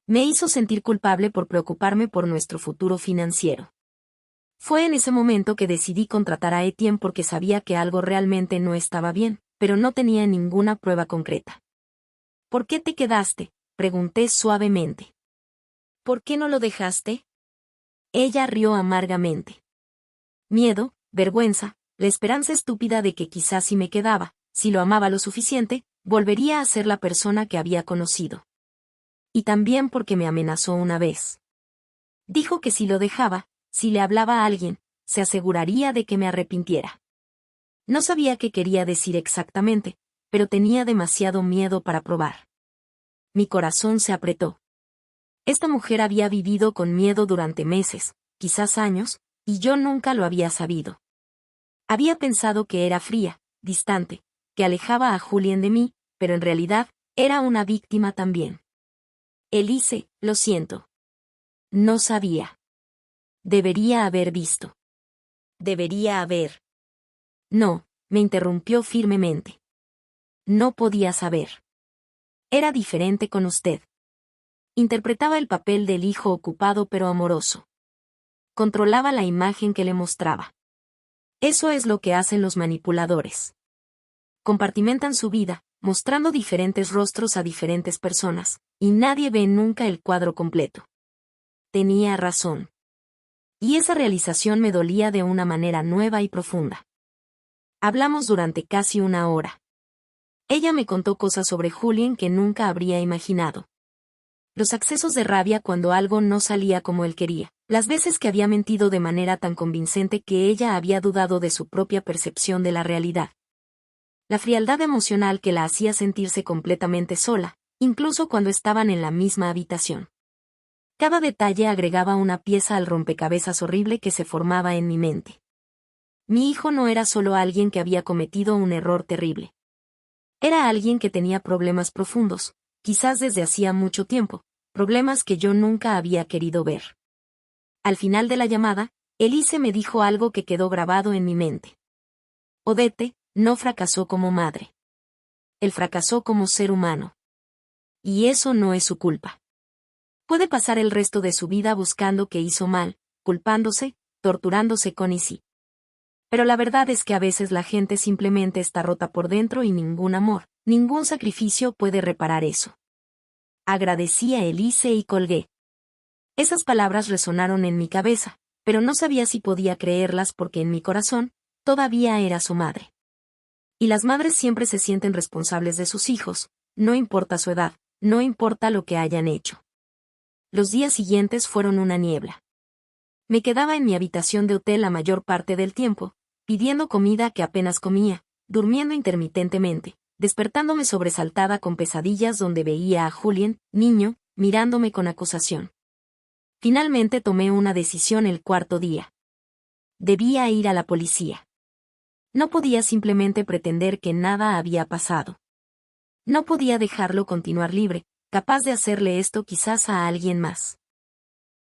Speaker 1: Me hizo sentir culpable por preocuparme por nuestro futuro financiero. Fue en ese momento que decidí contratar a Etienne porque sabía que algo realmente no estaba bien, pero no tenía ninguna prueba concreta. ¿Por qué te quedaste?, pregunté suavemente. ¿Por qué no lo dejaste? Ella rió amargamente. Miedo, vergüenza, la esperanza estúpida de que quizás si me quedaba, si lo amaba lo suficiente, volvería a ser la persona que había conocido. Y también porque me amenazó una vez. Dijo que si lo dejaba, si le hablaba a alguien, se aseguraría de que me arrepintiera. No sabía qué quería decir exactamente, pero tenía demasiado miedo para probar. Mi corazón se apretó. Esta mujer había vivido con miedo durante meses, quizás años, y yo nunca lo había sabido. Había pensado que era fría, distante, que alejaba a Julien de mí, pero en realidad, era una víctima también. Elise, lo siento. No sabía. Debería haber visto. Debería haber. No, me interrumpió firmemente. No podía saber. Era diferente con usted. Interpretaba el papel del hijo ocupado pero amoroso. Controlaba la imagen que le mostraba. Eso es lo que hacen los manipuladores. Compartimentan su vida, mostrando diferentes rostros a diferentes personas, y nadie ve nunca el cuadro completo. Tenía razón. Y esa realización me dolía de una manera nueva y profunda. Hablamos durante casi una hora. Ella me contó cosas sobre Julián que nunca habría imaginado. Los accesos de rabia cuando algo no salía como él quería, las veces que había mentido de manera tan convincente que ella había dudado de su propia percepción de la realidad. La frialdad emocional que la hacía sentirse completamente sola, incluso cuando estaban en la misma habitación. Cada detalle agregaba una pieza al rompecabezas horrible que se formaba en mi mente. Mi hijo no era solo alguien que había cometido un error terrible. Era alguien que tenía problemas profundos, quizás desde hacía mucho tiempo, problemas que yo nunca había querido ver. Al final de la llamada, Elise me dijo algo que quedó grabado en mi mente. Odette no fracasó como madre. Él fracasó como ser humano. Y eso no es su culpa. Puede pasar el resto de su vida buscando qué hizo mal, culpándose, torturándose con y sí. Pero la verdad es que a veces la gente simplemente está rota por dentro y ningún amor, ningún sacrificio puede reparar eso. Agradecí a Elise y colgué. Esas palabras resonaron en mi cabeza, pero no sabía si podía creerlas porque en mi corazón, todavía era su madre. Y las madres siempre se sienten responsables de sus hijos, no importa su edad, no importa lo que hayan hecho. Los días siguientes fueron una niebla. Me quedaba en mi habitación de hotel la mayor parte del tiempo, pidiendo comida que apenas comía, durmiendo intermitentemente, despertándome sobresaltada con pesadillas donde veía a Julián, niño, mirándome con acusación. Finalmente tomé una decisión el cuarto día. Debía ir a la policía. No podía simplemente pretender que nada había pasado. No podía dejarlo continuar libre, capaz de hacerle esto quizás a alguien más.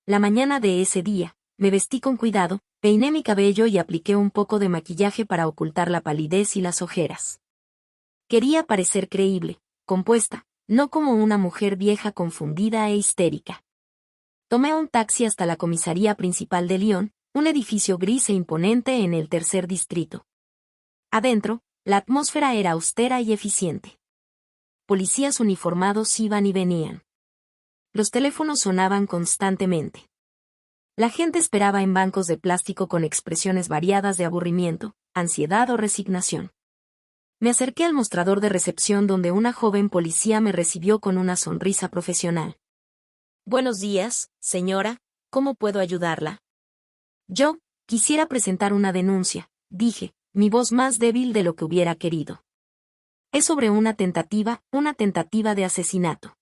Speaker 1: La mañana de ese día, me vestí con cuidado, peiné mi cabello y apliqué un poco de maquillaje para ocultar la palidez y las ojeras. Quería parecer creíble, compuesta, no como una mujer vieja confundida e histérica. Tomé un taxi hasta la comisaría principal de Lyon, un edificio gris e imponente en el tercer distrito. Adentro, la atmósfera era austera y eficiente. Policías uniformados iban y venían. Los teléfonos sonaban constantemente. La gente esperaba en bancos de plástico con expresiones variadas de aburrimiento, ansiedad o resignación. Me acerqué al mostrador de recepción donde una joven policía me recibió con una sonrisa profesional. Buenos días, señora, ¿cómo puedo ayudarla? Yo, quisiera presentar una denuncia, dije, mi voz más débil de lo que hubiera querido. Es sobre una tentativa de asesinato.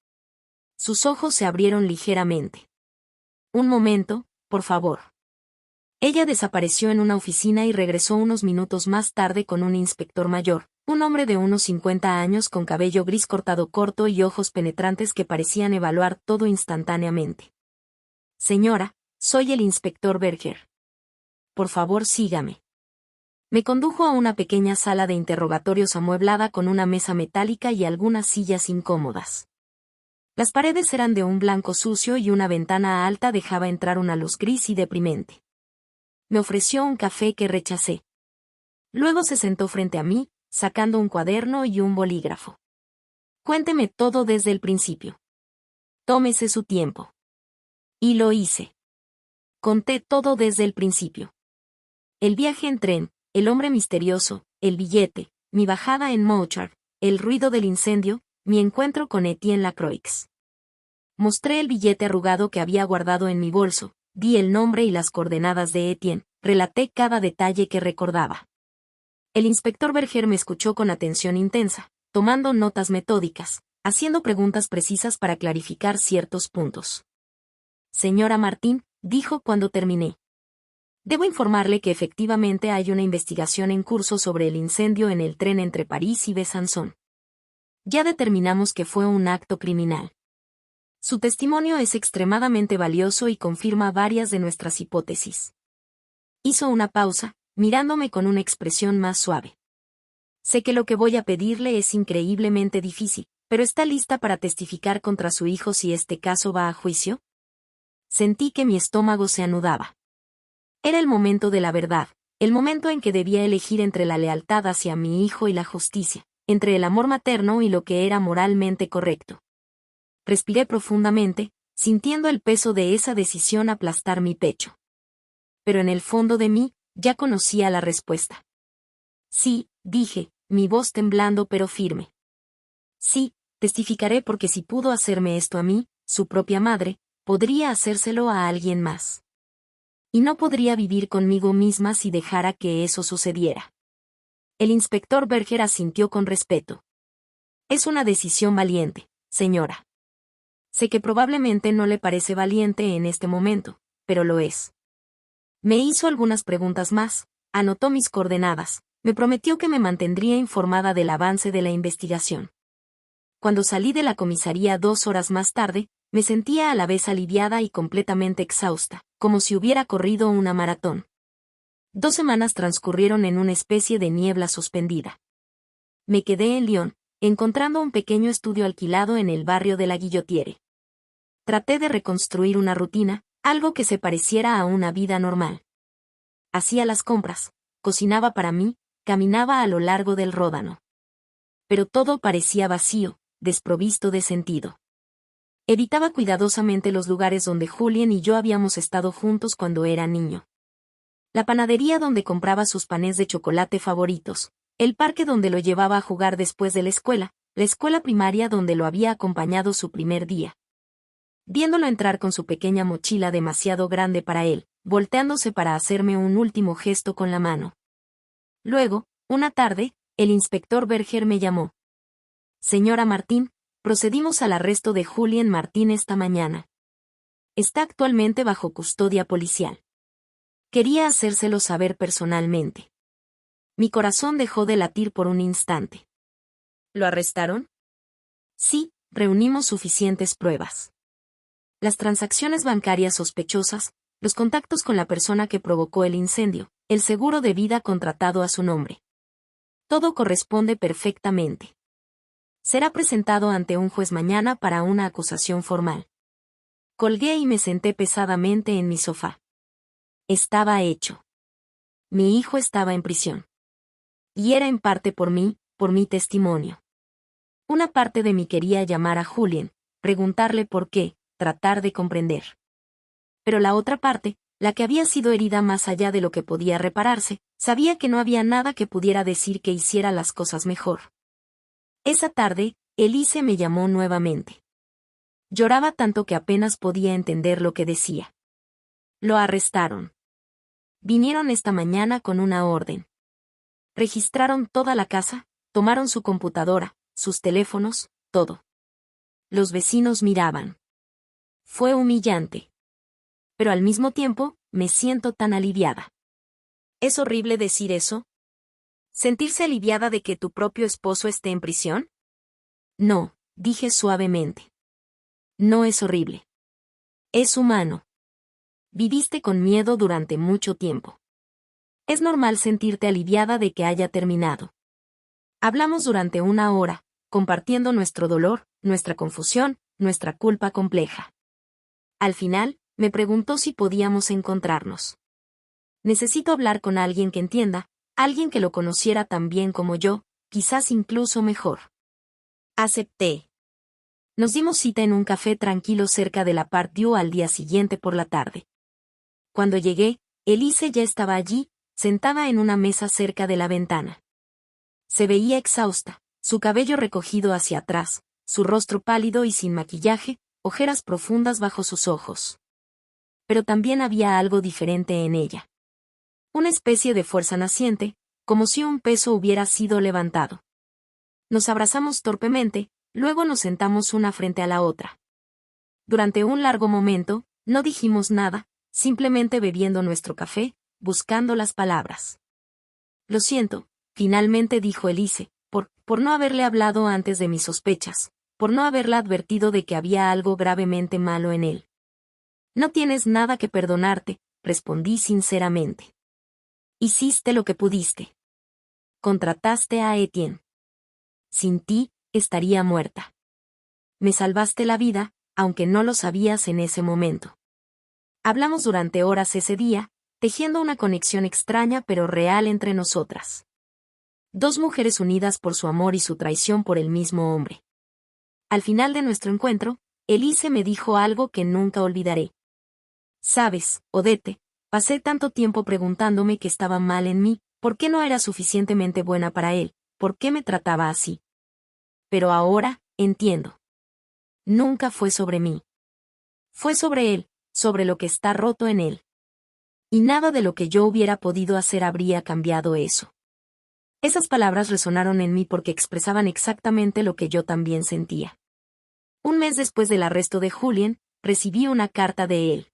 Speaker 1: Sus ojos se abrieron ligeramente. Un momento, por favor. Ella desapareció en una oficina y regresó unos minutos más tarde con un inspector mayor, un hombre de unos 50 años con cabello gris cortado corto y ojos penetrantes que parecían evaluar todo instantáneamente. Señora, soy el inspector Berger. Por favor, sígame. Me condujo a una pequeña sala de interrogatorios amueblada con una mesa metálica y algunas sillas incómodas. Las paredes eran de un blanco sucio y una ventana alta dejaba entrar una luz gris y deprimente. Me ofreció un café que rechacé. Luego se sentó frente a mí, sacando un cuaderno y un bolígrafo. Cuénteme todo desde el principio. Tómese su tiempo. Y lo hice. Conté todo desde el principio. El viaje en tren, el hombre misterioso, el billete, mi bajada en Mouchard, el ruido del incendio, mi encuentro con Etienne Lacroix. Mostré el billete arrugado que había guardado en mi bolso, di el nombre y las coordenadas de Etienne, relaté cada detalle que recordaba. El inspector Berger me escuchó con atención intensa, tomando notas metódicas, haciendo preguntas precisas para clarificar ciertos puntos. Señora Martín, dijo cuando terminé. Debo informarle que efectivamente hay una investigación en curso sobre el incendio en el tren entre París y Besançon. Ya determinamos que fue un acto criminal. Su testimonio es extremadamente valioso y confirma varias de nuestras hipótesis. Hizo una pausa, mirándome con una expresión más suave. Sé que lo que voy a pedirle es increíblemente difícil, pero ¿está lista para testificar contra su hijo si este caso va a juicio? Sentí que mi estómago se anudaba. Era el momento de la verdad, el momento en que debía elegir entre la lealtad hacia mi hijo y la justicia, entre el amor materno y lo que era moralmente correcto. Respiré profundamente, sintiendo el peso de esa decisión aplastar mi pecho. Pero en el fondo de mí, ya conocía la respuesta. Sí, dije, mi voz temblando pero firme. Sí, testificaré porque si pudo hacerme esto a mí, su propia madre, podría hacérselo a alguien más. Y no podría vivir conmigo misma si dejara que eso sucediera. El inspector Berger asintió con respeto. Es una decisión valiente, señora. Sé que probablemente no le parece valiente en este momento, pero lo es. Me hizo algunas preguntas más, anotó mis coordenadas, me prometió que me mantendría informada del avance de la investigación. Cuando salí de la comisaría 2 horas más tarde, me sentía a la vez aliviada y completamente exhausta, como si hubiera corrido una maratón. 2 semanas transcurrieron en una especie de niebla suspendida. Me quedé en Lyon, encontrando un pequeño estudio alquilado en el barrio de la Guillotière. Traté de reconstruir una rutina, algo que se pareciera a una vida normal. Hacía las compras, cocinaba para mí, caminaba a lo largo del Ródano. Pero todo parecía vacío, desprovisto de sentido. Evitaba cuidadosamente los lugares donde Julien y yo habíamos estado juntos cuando era niño. La panadería donde compraba sus panes de chocolate favoritos, el parque donde lo llevaba a jugar después de la escuela primaria donde lo había acompañado su primer día. Viéndolo entrar con su pequeña mochila demasiado grande para él, volteándose para hacerme un último gesto con la mano. Luego, una tarde, el inspector Berger me llamó. Señora Martín, procedimos al arresto de Julien Martín esta mañana. Está actualmente bajo custodia policial. Quería hacérselo saber personalmente. Mi corazón dejó de latir por un instante. ¿Lo arrestaron? Sí, reunimos suficientes pruebas. Las transacciones bancarias sospechosas, los contactos con la persona que provocó el incendio, el seguro de vida contratado a su nombre. Todo corresponde perfectamente. Será presentado ante un juez mañana para una acusación formal. Colgué y me senté pesadamente en mi sofá. Estaba hecho. Mi hijo estaba en prisión. Y era en parte por mí, por mi testimonio. Una parte de mí quería llamar a Julien, preguntarle por qué, tratar de comprender. Pero la otra parte, la que había sido herida más allá de lo que podía repararse, sabía que no había nada que pudiera decir que hiciera las cosas mejor. Esa tarde, Elise me llamó nuevamente. Lloraba tanto que apenas podía entender lo que decía. Lo arrestaron. Vinieron esta mañana con una orden. Registraron toda la casa, tomaron su computadora, sus teléfonos, todo. Los vecinos miraban. Fue humillante. Pero al mismo tiempo, me siento tan aliviada. ¿Es horrible decir eso? ¿Sentirse aliviada de que tu propio esposo esté en prisión? No, dije suavemente. No es horrible. Es humano. Viviste con miedo durante mucho tiempo. Es normal sentirte aliviada de que haya terminado. Hablamos durante 1 hora, compartiendo nuestro dolor, nuestra confusión, nuestra culpa compleja. Al final, me preguntó si podíamos encontrarnos. Necesito hablar con alguien que entienda, alguien que lo conociera tan bien como yo, quizás incluso mejor. Acepté. Nos dimos cita en un café tranquilo cerca de la Part Dieu al día siguiente por la tarde. Cuando llegué, Elise ya estaba allí, sentada en una mesa cerca de la ventana. Se veía exhausta, su cabello recogido hacia atrás, su rostro pálido y sin maquillaje, ojeras profundas bajo sus ojos. Pero también había algo diferente en ella. Una especie de fuerza naciente, como si un peso hubiera sido levantado. Nos abrazamos torpemente, luego nos sentamos una frente a la otra. Durante un largo momento, no dijimos nada, simplemente bebiendo nuestro café, buscando las palabras. Lo siento, finalmente dijo Elise, por no haberle hablado antes de mis sospechas, por no haberla advertido de que había algo gravemente malo en él. No tienes nada que perdonarte, respondí sinceramente. Hiciste lo que pudiste. Contrataste a Etienne. Sin ti, estaría muerta. Me salvaste la vida, aunque no lo sabías en ese momento. Hablamos durante horas ese día, tejiendo una conexión extraña pero real entre nosotras. Dos mujeres unidas por su amor y su traición por el mismo hombre. Al final de nuestro encuentro, Elise me dijo algo que nunca olvidaré. Sabes, Odette, pasé tanto tiempo preguntándome qué estaba mal en mí, por qué no era suficientemente buena para él, por qué me trataba así. Pero ahora, entiendo. Nunca fue sobre mí. Fue sobre él, sobre lo que está roto en él. Y nada de lo que yo hubiera podido hacer habría cambiado eso. Esas palabras resonaron en mí porque expresaban exactamente lo que yo también sentía. Un mes después del arresto de Julien, recibí una carta de él.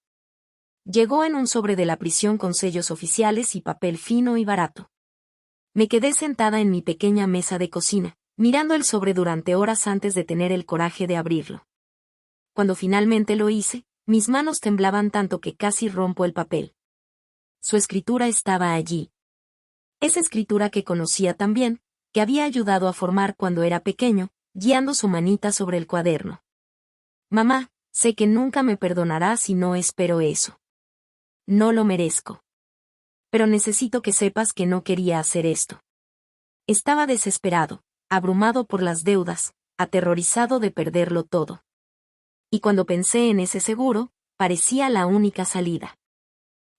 Speaker 1: Llegó en un sobre de la prisión con sellos oficiales y papel fino y barato. Me quedé sentada en mi pequeña mesa de cocina, mirando el sobre durante horas antes de tener el coraje de abrirlo. Cuando finalmente lo hice, mis manos temblaban tanto que casi rompo el papel. Su escritura estaba allí. Esa escritura que conocía tan bien, que había ayudado a formar cuando era pequeño, guiando su manita sobre el cuaderno. Mamá, sé que nunca me perdonarás si no espero eso. No lo merezco. Pero necesito que sepas que no quería hacer esto. Estaba desesperado, abrumado por las deudas, aterrorizado de perderlo todo. Y cuando pensé en ese seguro, parecía la única salida.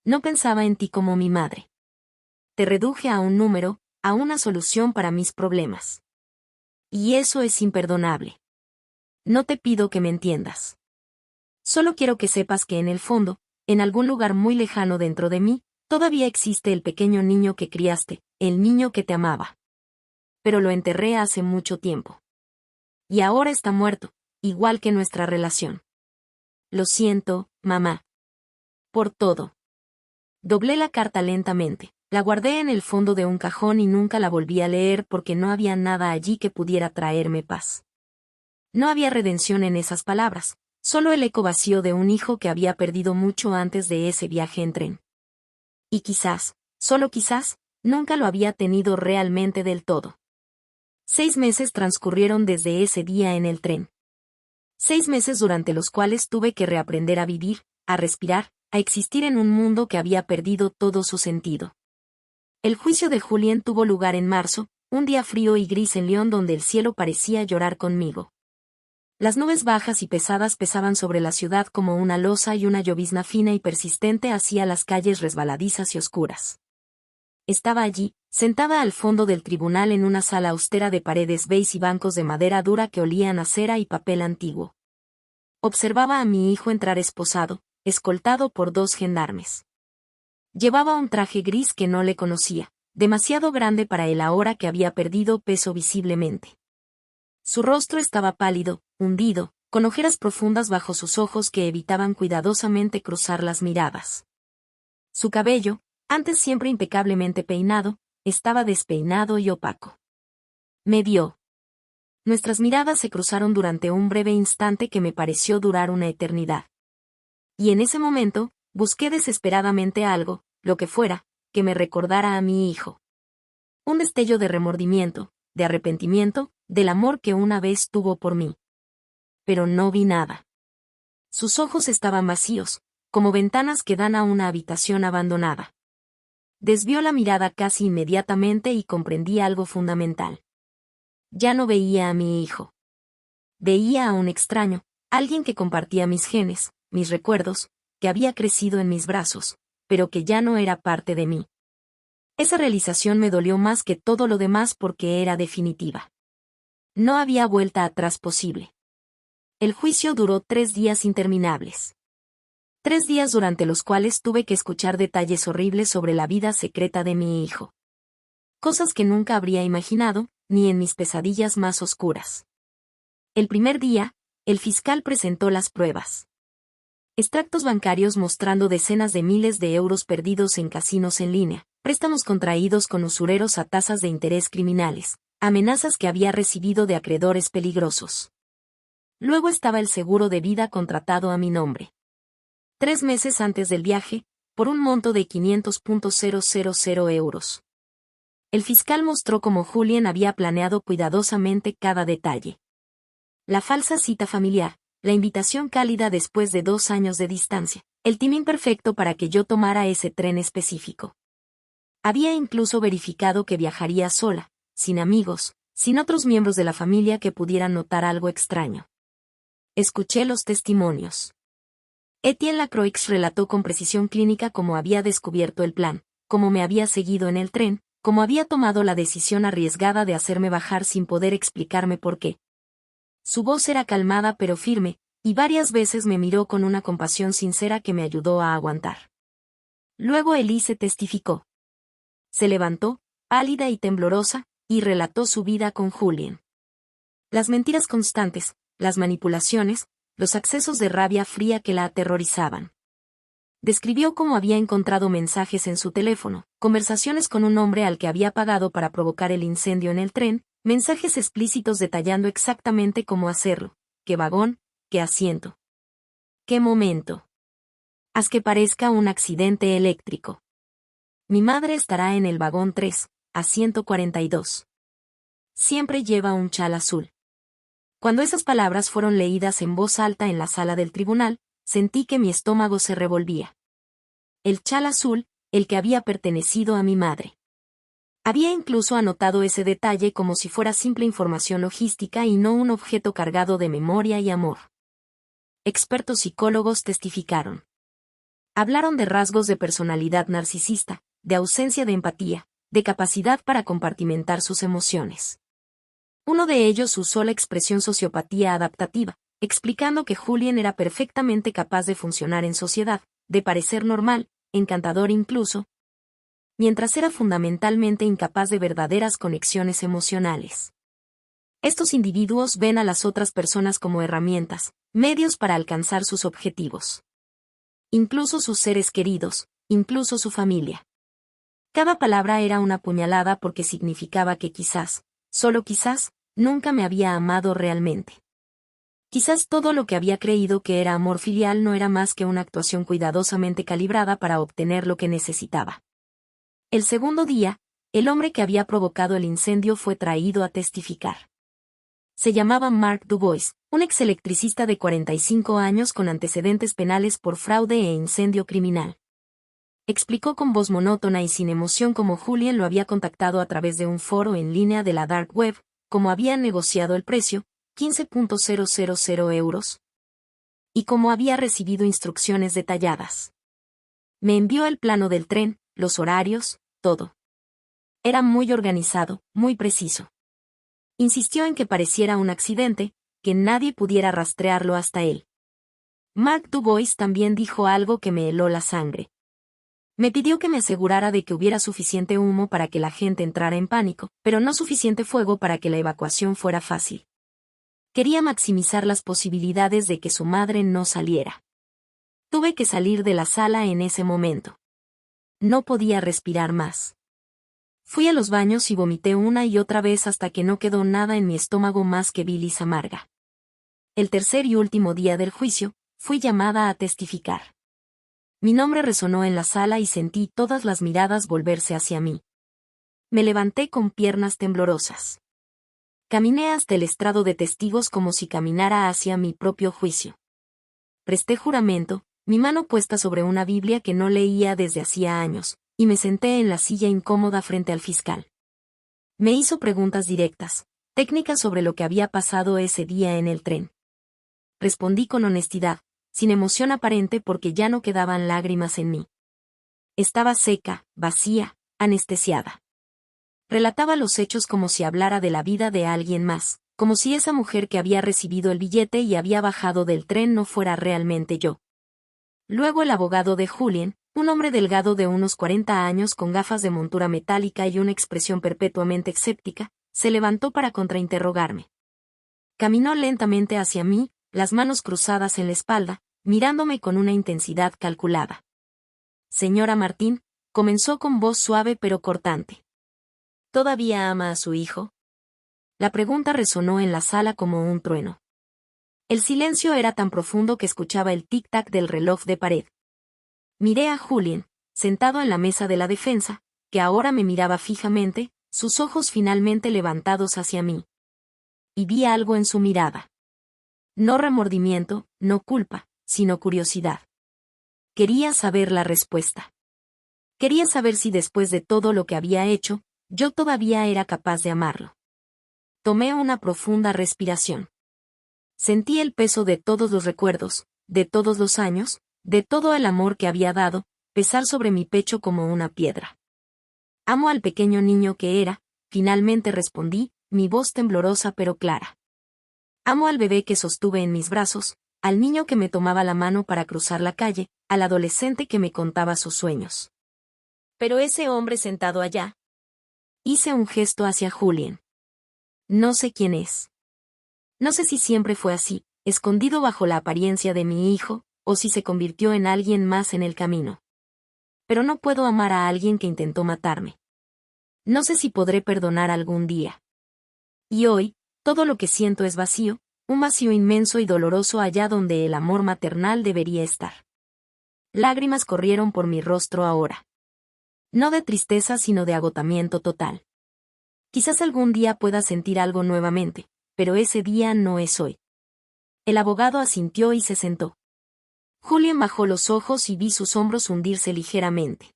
Speaker 1: No pensaba en ti como mi madre. Te reduje a un número, a una solución para mis problemas. Y eso es imperdonable. No te pido que me entiendas. Solo quiero que sepas que en el fondo, en algún lugar muy lejano dentro de mí, todavía existe el pequeño niño que criaste, el niño que te amaba. Pero lo enterré hace mucho tiempo. Y ahora está muerto, igual que nuestra relación. Lo siento, mamá. Por todo. Doblé la carta lentamente, la guardé en el fondo de un cajón y nunca la volví a leer porque no había nada allí que pudiera traerme paz. No había redención en esas palabras, solo el eco vacío de un hijo que había perdido mucho antes de ese viaje en tren. Y quizás, solo quizás, nunca lo había tenido realmente del todo. 6 meses transcurrieron desde ese día en el tren. 6 meses durante los cuales tuve que reaprender a vivir, a respirar, a existir en un mundo que había perdido todo su sentido. El juicio de Julien tuvo lugar en marzo, un día frío y gris en Lyon donde el cielo parecía llorar conmigo. Las nubes bajas y pesadas pesaban sobre la ciudad como una losa y una llovizna fina y persistente hacía las calles resbaladizas y oscuras. Estaba allí, sentada al fondo del tribunal en una sala austera de paredes beige y bancos de madera dura que olían a cera y papel antiguo. Observaba a mi hijo entrar esposado, escoltado por 2 gendarmes. Llevaba un traje gris que no le conocía, demasiado grande para él ahora que había perdido peso visiblemente. Su rostro estaba pálido, hundido, con ojeras profundas bajo sus ojos que evitaban cuidadosamente cruzar las miradas. Su cabello, antes siempre impecablemente peinado, estaba despeinado y opaco. Me vio. Nuestras miradas se cruzaron durante un breve instante que me pareció durar una eternidad. Y en ese momento, busqué desesperadamente algo, lo que fuera, que me recordara a mi hijo. Un destello de remordimiento, de arrepentimiento, del amor que una vez tuvo por mí. Pero no vi nada. Sus ojos estaban vacíos, como ventanas que dan a una habitación abandonada. Desvió la mirada casi inmediatamente y comprendí algo fundamental. Ya no veía a mi hijo. Veía a un extraño, alguien que compartía mis genes, mis recuerdos, que había crecido en mis brazos, pero que ya no era parte de mí. Esa realización me dolió más que todo lo demás porque era definitiva. No había vuelta atrás posible. El juicio duró 3 días interminables. 3 días durante los cuales tuve que escuchar detalles horribles sobre la vida secreta de mi hijo. Cosas que nunca habría imaginado, ni en mis pesadillas más oscuras. El primer día, el fiscal presentó las pruebas. Extractos bancarios mostrando decenas de miles de euros perdidos en casinos en línea, préstamos contraídos con usureros a tasas de interés criminales, amenazas que había recibido de acreedores peligrosos. Luego estaba el seguro de vida contratado a mi nombre. 3 meses antes del viaje, por un monto de 500.000 euros. El fiscal mostró cómo Julien había planeado cuidadosamente cada detalle. La falsa cita familiar, la invitación cálida después de 2 años de distancia, El timing perfecto para que yo tomara ese tren específico. Había incluso verificado que viajaría sola, sin amigos, sin otros miembros de la familia que pudieran notar algo extraño. Escuché los testimonios. Etienne Lacroix relató con precisión clínica cómo había descubierto el plan, cómo me había seguido en el tren, cómo había tomado la decisión arriesgada de hacerme bajar sin poder explicarme por qué. Su voz era calmada pero firme, y varias veces me miró con una compasión sincera que me ayudó a aguantar. Luego Elise testificó. Se levantó, pálida y temblorosa, y relató su vida con Julien. Las mentiras constantes, las manipulaciones, los accesos de rabia fría que la aterrorizaban. Describió cómo había encontrado mensajes en su teléfono, conversaciones con un hombre al que había pagado para provocar el incendio en el tren, mensajes explícitos detallando exactamente cómo hacerlo, qué vagón, qué asiento. ¿Qué momento? Haz que parezca un accidente eléctrico. Mi madre estará en el vagón 3, asiento 42. Siempre lleva un chal azul. Cuando esas palabras fueron leídas en voz alta en la sala del tribunal, sentí que mi estómago se revolvía. El chal azul, el que había pertenecido a mi madre. Había incluso anotado ese detalle como si fuera simple información logística y no un objeto cargado de memoria y amor. Expertos psicólogos testificaron. Hablaron de rasgos de personalidad narcisista, de ausencia de empatía, de capacidad para compartimentar sus emociones. Uno de ellos usó la expresión sociopatía adaptativa, explicando que Julien era perfectamente capaz de funcionar en sociedad, de parecer normal, encantador incluso, mientras era fundamentalmente incapaz de verdaderas conexiones emocionales. Estos individuos ven a las otras personas como herramientas, medios para alcanzar sus objetivos. Incluso sus seres queridos, incluso su familia. Cada palabra era una puñalada porque significaba que quizás, solo quizás, nunca me había amado realmente. Quizás todo lo que había creído que era amor filial no era más que una actuación cuidadosamente calibrada para obtener lo que necesitaba. El segundo día, el hombre que había provocado el incendio fue traído a testificar. Se llamaba Mark Dubois, un exelectricista de 45 años con antecedentes penales por fraude e incendio criminal. Explicó con voz monótona y sin emoción cómo Julien lo había contactado a través de un foro en línea de la Dark Web, cómo habían negociado el precio, 15.000 euros, y cómo había recibido instrucciones detalladas. Me envió el plano del tren, los horarios, todo. Era muy organizado, muy preciso. Insistió en que pareciera un accidente, que nadie pudiera rastrearlo hasta él. Mark Dubois también dijo algo que me heló la sangre. Me pidió que me asegurara de que hubiera suficiente humo para que la gente entrara en pánico, pero no suficiente fuego para que la evacuación fuera fácil. Quería maximizar las posibilidades de que su madre no saliera. Tuve que salir de la sala en ese momento. No podía respirar más. Fui a los baños y vomité una y otra vez hasta que no quedó nada en mi estómago más que bilis amarga. El tercer y último día del juicio, fui llamada a testificar. Mi nombre resonó en la sala y sentí todas las miradas volverse hacia mí. Me levanté con piernas temblorosas. Caminé hasta el estrado de testigos como si caminara hacia mi propio juicio. Presté juramento, mi mano puesta sobre una Biblia que no leía desde hacía años, y me senté en la silla incómoda frente al fiscal. Me hizo preguntas directas, técnicas sobre lo que había pasado ese día en el tren. Respondí con honestidad, sin emoción aparente porque ya no quedaban lágrimas en mí. Estaba seca, vacía, anestesiada. Relataba los hechos como si hablara de la vida de alguien más, como si esa mujer que había recibido el billete y había bajado del tren no fuera realmente yo. Luego el abogado de Julien, un hombre delgado de unos 40 años con gafas de montura metálica y una expresión perpetuamente escéptica, se levantó para contrainterrogarme. Caminó lentamente hacia mí, las manos cruzadas en la espalda, mirándome con una intensidad calculada. Señora Martín, comenzó con voz suave pero cortante. ¿Todavía ama a su hijo? La pregunta resonó en la sala como un trueno. El silencio era tan profundo que escuchaba el tic-tac del reloj de pared. Miré a Julien, sentado en la mesa de la defensa, que ahora me miraba fijamente, sus ojos finalmente levantados hacia mí. Y vi algo en su mirada. No remordimiento, no culpa, sino curiosidad. Quería saber la respuesta. Quería saber si después de todo lo que había hecho, yo todavía era capaz de amarlo. Tomé una profunda respiración. Sentí el peso de todos los recuerdos, de todos los años, de todo el amor que había dado, pesar sobre mi pecho como una piedra. Amo al pequeño niño que era, finalmente respondí, mi voz temblorosa pero clara. Amo al bebé que sostuve en mis brazos, al niño que me tomaba la mano para cruzar la calle, al adolescente que me contaba sus sueños. Pero ese hombre sentado allá. Hice un gesto hacia Julien. No sé quién es. No sé si siempre fue así, escondido bajo la apariencia de mi hijo, o si se convirtió en alguien más en el camino. Pero no puedo amar a alguien que intentó matarme. No sé si podré perdonar algún día. Y hoy, todo lo que siento es vacío, un vacío inmenso y doloroso allá donde el amor maternal debería estar. Lágrimas corrieron por mi rostro ahora. No de tristeza sino de agotamiento total. Quizás algún día pueda sentir algo nuevamente, pero ese día no es hoy. El abogado asintió y se sentó. Julien bajó los ojos y vi sus hombros hundirse ligeramente.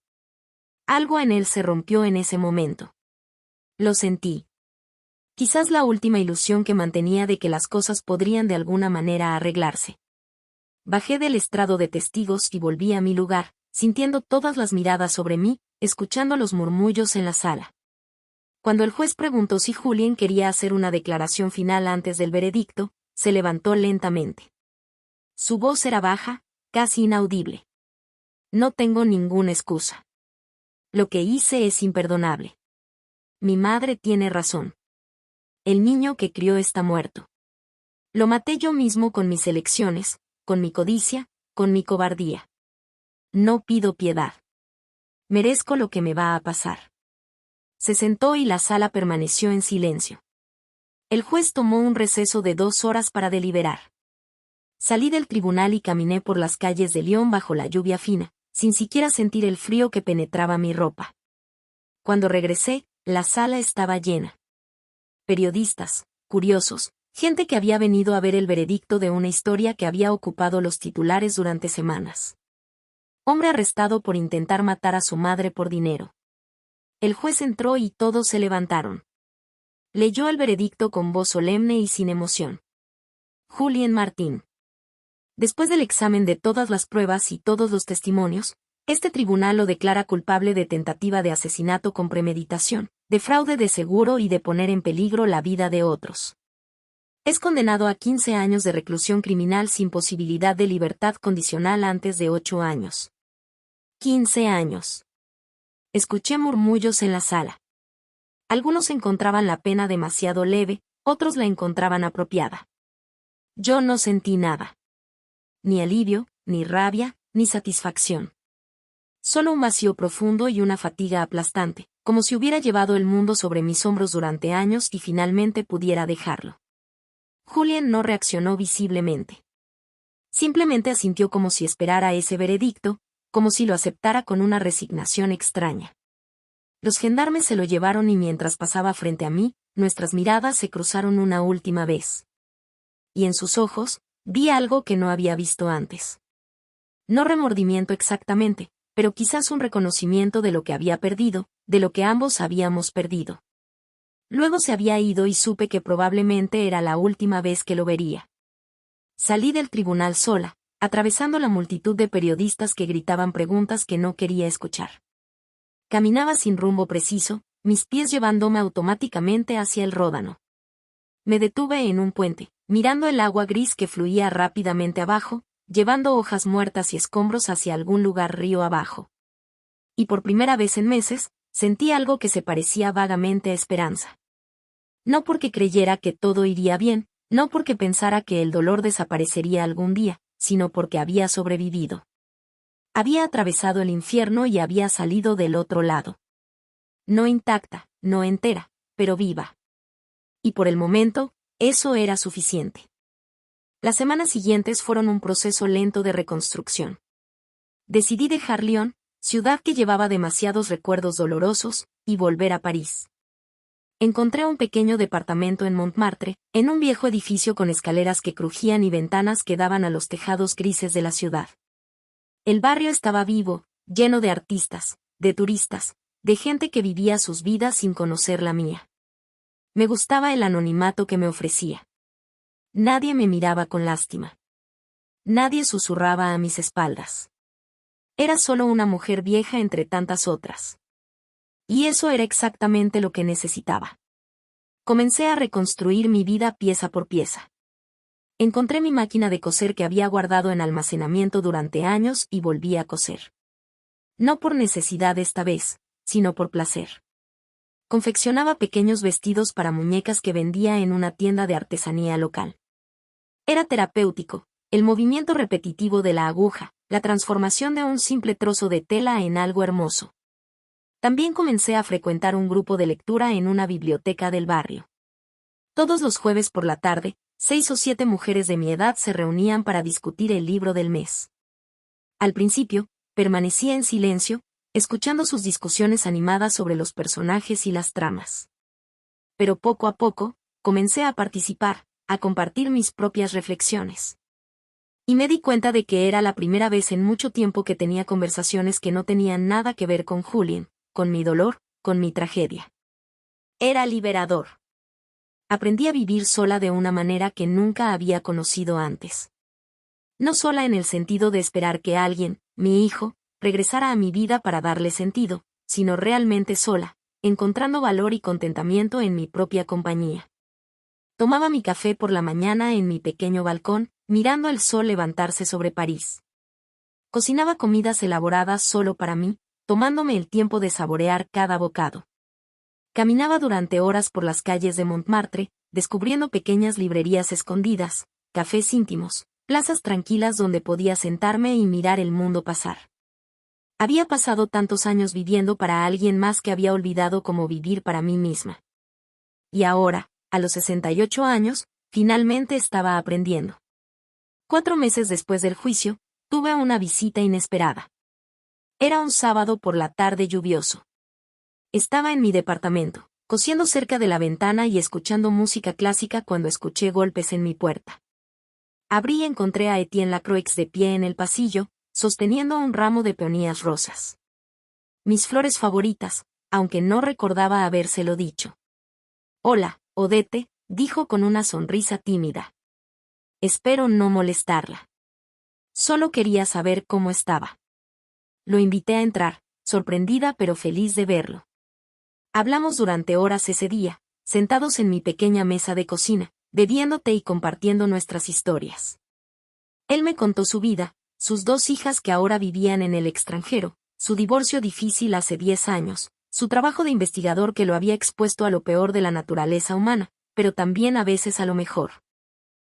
Speaker 1: Algo en él se rompió en ese momento. Lo sentí. Quizás la última ilusión que mantenía de que las cosas podrían de alguna manera arreglarse. Bajé del estrado de testigos y volví a mi lugar, sintiendo todas las miradas sobre mí, escuchando los murmullos en la sala. Cuando el juez preguntó si Julien quería hacer una declaración final antes del veredicto, se levantó lentamente. Su voz era baja, casi inaudible. No tengo ninguna excusa. Lo que hice es imperdonable. Mi madre tiene razón. El niño que crió está muerto. Lo maté yo mismo con mis elecciones, con mi codicia, con mi cobardía. No pido piedad. Merezco lo que me va a pasar. Se sentó y la sala permaneció en silencio. El juez tomó un receso de 2 horas para deliberar. Salí del tribunal y caminé por las calles de Lyon bajo la lluvia fina, sin siquiera sentir el frío que penetraba mi ropa. Cuando regresé, la sala estaba llena. Periodistas, curiosos, gente que había venido a ver el veredicto de una historia que había ocupado los titulares durante semanas. Hombre arrestado por intentar matar a su madre por dinero. El juez entró y todos se levantaron. Leyó el veredicto con voz solemne y sin emoción. Julien Martín. Después del examen de todas las pruebas y todos los testimonios, este tribunal lo declara culpable de tentativa de asesinato con premeditación, de fraude de seguro y de poner en peligro la vida de otros. Es condenado a 15 años de reclusión criminal sin posibilidad de libertad condicional antes de 8 años. 15 años. Escuché murmullos en la sala. Algunos encontraban la pena demasiado leve, otros la encontraban apropiada. Yo no sentí nada. Ni alivio, ni rabia, ni satisfacción. Solo un vacío profundo y una fatiga aplastante, como si hubiera llevado el mundo sobre mis hombros durante años y finalmente pudiera dejarlo. Julien no reaccionó visiblemente. Simplemente asintió como si esperara ese veredicto, como si lo aceptara con una resignación extraña. Los gendarmes se lo llevaron y mientras pasaba frente a mí, nuestras miradas se cruzaron una última vez. Y en sus ojos, vi algo que no había visto antes. No remordimiento exactamente, pero quizás un reconocimiento de lo que había perdido, de lo que ambos habíamos perdido. Luego se había ido y supe que probablemente era la última vez que lo vería. Salí del tribunal sola, atravesando la multitud de periodistas que gritaban preguntas que no quería escuchar. Caminaba sin rumbo preciso, mis pies llevándome automáticamente hacia el Ródano. Me detuve en un puente, mirando el agua gris que fluía rápidamente abajo, llevando hojas muertas y escombros hacia algún lugar río abajo. Y por primera vez en meses, sentí algo que se parecía vagamente a esperanza. No porque creyera que todo iría bien, no porque pensara que el dolor desaparecería algún día, sino porque había sobrevivido. Había atravesado el infierno y había salido del otro lado. No intacta, no entera, pero viva. Y por el momento, eso era suficiente. Las semanas siguientes fueron un proceso lento de reconstrucción. Decidí dejar Lyon, ciudad que llevaba demasiados recuerdos dolorosos, y volver a París. Encontré un pequeño departamento en Montmartre, en un viejo edificio con escaleras que crujían y ventanas que daban a los tejados grises de la ciudad. El barrio estaba vivo, lleno de artistas, de turistas, de gente que vivía sus vidas sin conocer la mía. Me gustaba el anonimato que me ofrecía. Nadie me miraba con lástima. Nadie susurraba a mis espaldas. Era solo una mujer vieja entre tantas otras. Y eso era exactamente lo que necesitaba. Comencé a reconstruir mi vida pieza por pieza. Encontré mi máquina de coser que había guardado en almacenamiento durante años y volví a coser. No por necesidad esta vez, sino por placer. Confeccionaba pequeños vestidos para muñecas que vendía en una tienda de artesanía local. Era terapéutico, el movimiento repetitivo de la aguja, la transformación de un simple trozo de tela en algo hermoso. También comencé a frecuentar un grupo de lectura en una biblioteca del barrio. Todos los jueves por la tarde, 6 o 7 mujeres de mi edad se reunían para discutir el libro del mes. Al principio, permanecía en silencio, escuchando sus discusiones animadas sobre los personajes y las tramas. Pero poco a poco, comencé a participar, a compartir mis propias reflexiones. Y me di cuenta de que era la primera vez en mucho tiempo que tenía conversaciones que no tenían nada que ver con Julien, con mi dolor, con mi tragedia. Era liberador. Aprendí a vivir sola de una manera que nunca había conocido antes. No sola en el sentido de esperar que alguien, mi hijo, regresara a mi vida para darle sentido, sino realmente sola, encontrando valor y contentamiento en mi propia compañía. Tomaba mi café por la mañana en mi pequeño balcón, mirando el sol levantarse sobre París. Cocinaba comidas elaboradas solo para mí, tomándome el tiempo de saborear cada bocado. Caminaba durante horas por las calles de Montmartre, descubriendo pequeñas librerías escondidas, cafés íntimos, plazas tranquilas donde podía sentarme y mirar el mundo pasar. Había pasado tantos años viviendo para alguien más que había olvidado cómo vivir para mí misma. Y ahora, a los 68 años, finalmente estaba aprendiendo. 4 meses después del juicio, tuve una visita inesperada. Era un sábado por la tarde lluvioso. Estaba en mi departamento, cosiendo cerca de la ventana y escuchando música clásica cuando escuché golpes en mi puerta. Abrí y encontré a Etienne Lacroix de pie en el pasillo, sosteniendo un ramo de peonías rosas. Mis flores favoritas, aunque no recordaba habérselo dicho. «Hola, Odette», dijo con una sonrisa tímida. Espero no molestarla. Solo quería saber cómo estaba. Lo invité a entrar, sorprendida pero feliz de verlo. Hablamos durante horas ese día, sentados en mi pequeña mesa de cocina, bebiendo té y compartiendo nuestras historias. Él me contó su vida, sus 2 hijas que ahora vivían en el extranjero, su divorcio difícil hace 10 años, su trabajo de investigador que lo había expuesto a lo peor de la naturaleza humana, pero también a veces a lo mejor.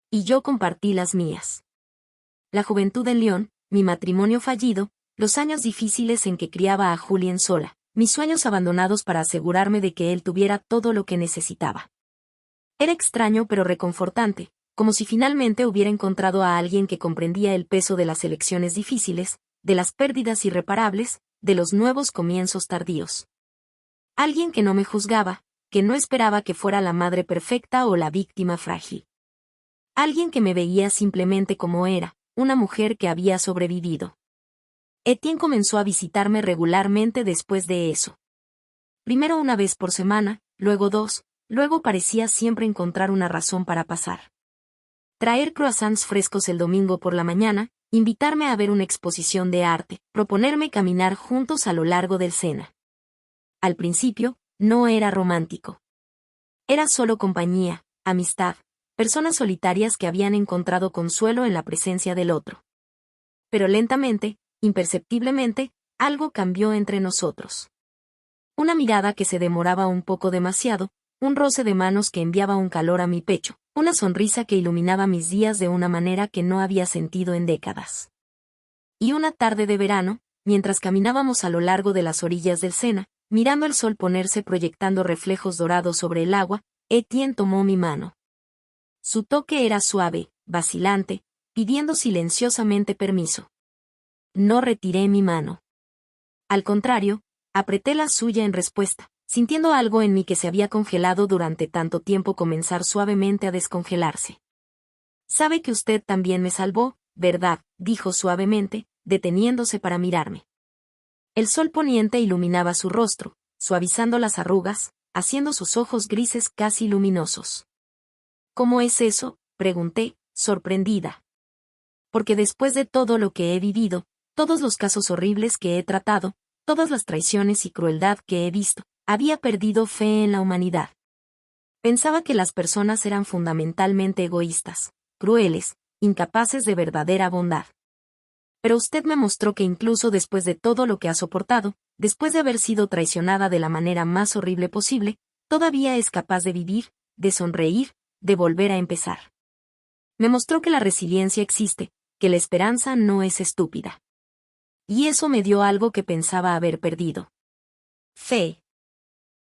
Speaker 1: Y yo compartí las mías. La juventud en Lyon, mi matrimonio fallido, los años difíciles en que criaba a Julien sola, mis sueños abandonados para asegurarme de que él tuviera todo lo que necesitaba. Era extraño pero reconfortante, como si finalmente hubiera encontrado a alguien que comprendía el peso de las elecciones difíciles, de las pérdidas irreparables, de los nuevos comienzos tardíos. Alguien que no me juzgaba, que no esperaba que fuera la madre perfecta o la víctima frágil. Alguien que me veía simplemente como era, una mujer que había sobrevivido. Etienne comenzó a visitarme regularmente después de eso. Primero una vez por semana, luego 2, luego parecía siempre encontrar una razón para pasar. Traer croissants frescos el domingo por la mañana, invitarme a ver una exposición de arte, proponerme caminar juntos a lo largo del Sena. Al principio, no era romántico. Era solo compañía, amistad, personas solitarias que habían encontrado consuelo en la presencia del otro. Pero lentamente, imperceptiblemente, algo cambió entre nosotros. Una mirada que se demoraba un poco demasiado, un roce de manos que enviaba un calor a mi pecho, una sonrisa que iluminaba mis días de una manera que no había sentido en décadas. Y una tarde de verano, mientras caminábamos a lo largo de las orillas del Sena, mirando el sol ponerse proyectando reflejos dorados sobre el agua, Etienne tomó mi mano. Su toque era suave, vacilante, pidiendo silenciosamente permiso. No retiré mi mano. Al contrario, apreté la suya en respuesta, sintiendo algo en mí que se había congelado durante tanto tiempo comenzar suavemente a descongelarse. Sabe que usted también me salvó, ¿verdad?, dijo suavemente, deteniéndose para mirarme. El sol poniente iluminaba su rostro, suavizando las arrugas, haciendo sus ojos grises casi luminosos. ¿Cómo es eso?, pregunté, sorprendida. Porque después de todo lo que he vivido, todos los casos horribles que he tratado, todas las traiciones y crueldad que he visto, había perdido fe en la humanidad. Pensaba que las personas eran fundamentalmente egoístas, crueles, incapaces de verdadera bondad. Pero usted me mostró que incluso después de todo lo que ha soportado, después de haber sido traicionada de la manera más horrible posible, todavía es capaz de vivir, de sonreír, de volver a empezar. Me mostró que la resiliencia existe, que la esperanza no es estúpida. Y eso me dio algo que pensaba haber perdido. Fe.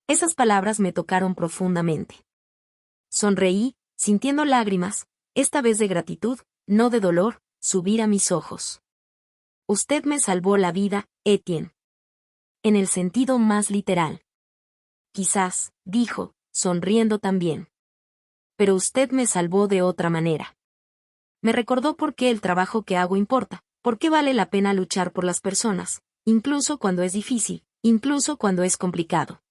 Speaker 1: Esas palabras me tocaron profundamente. Sonreí, sintiendo lágrimas, esta vez de gratitud, no de dolor, subir a mis ojos. Usted me salvó la vida, Etienne. En el sentido más literal. Quizás, dijo, sonriendo también. Pero usted me salvó de otra manera. Me recordó por qué el trabajo que hago importa, por qué vale la pena luchar por las personas, incluso cuando es difícil, incluso cuando es complicado.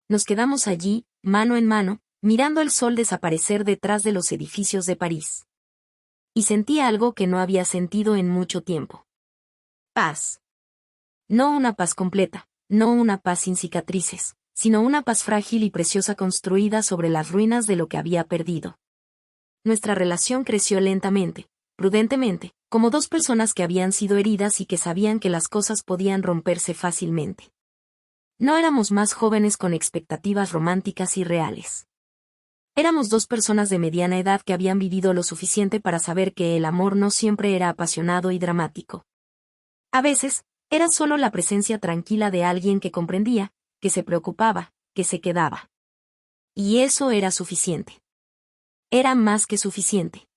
Speaker 1: Nos quedamos allí, mano en mano, mirando el sol desaparecer detrás de los edificios de París. Y sentí algo que no había sentido en mucho tiempo. Paz. No una paz completa, no una paz sin cicatrices, sino una paz frágil y preciosa construida sobre las ruinas de lo que había perdido. Nuestra relación creció lentamente, prudentemente, como dos personas que habían sido heridas y que sabían que las cosas podían romperse fácilmente. No éramos más jóvenes con expectativas románticas y reales. Éramos dos personas de mediana edad que habían vivido lo suficiente para saber que el amor no siempre era apasionado y dramático. A veces, era solo la presencia tranquila de alguien que comprendía, que se preocupaba, que se quedaba. Y eso era suficiente. Era más que suficiente.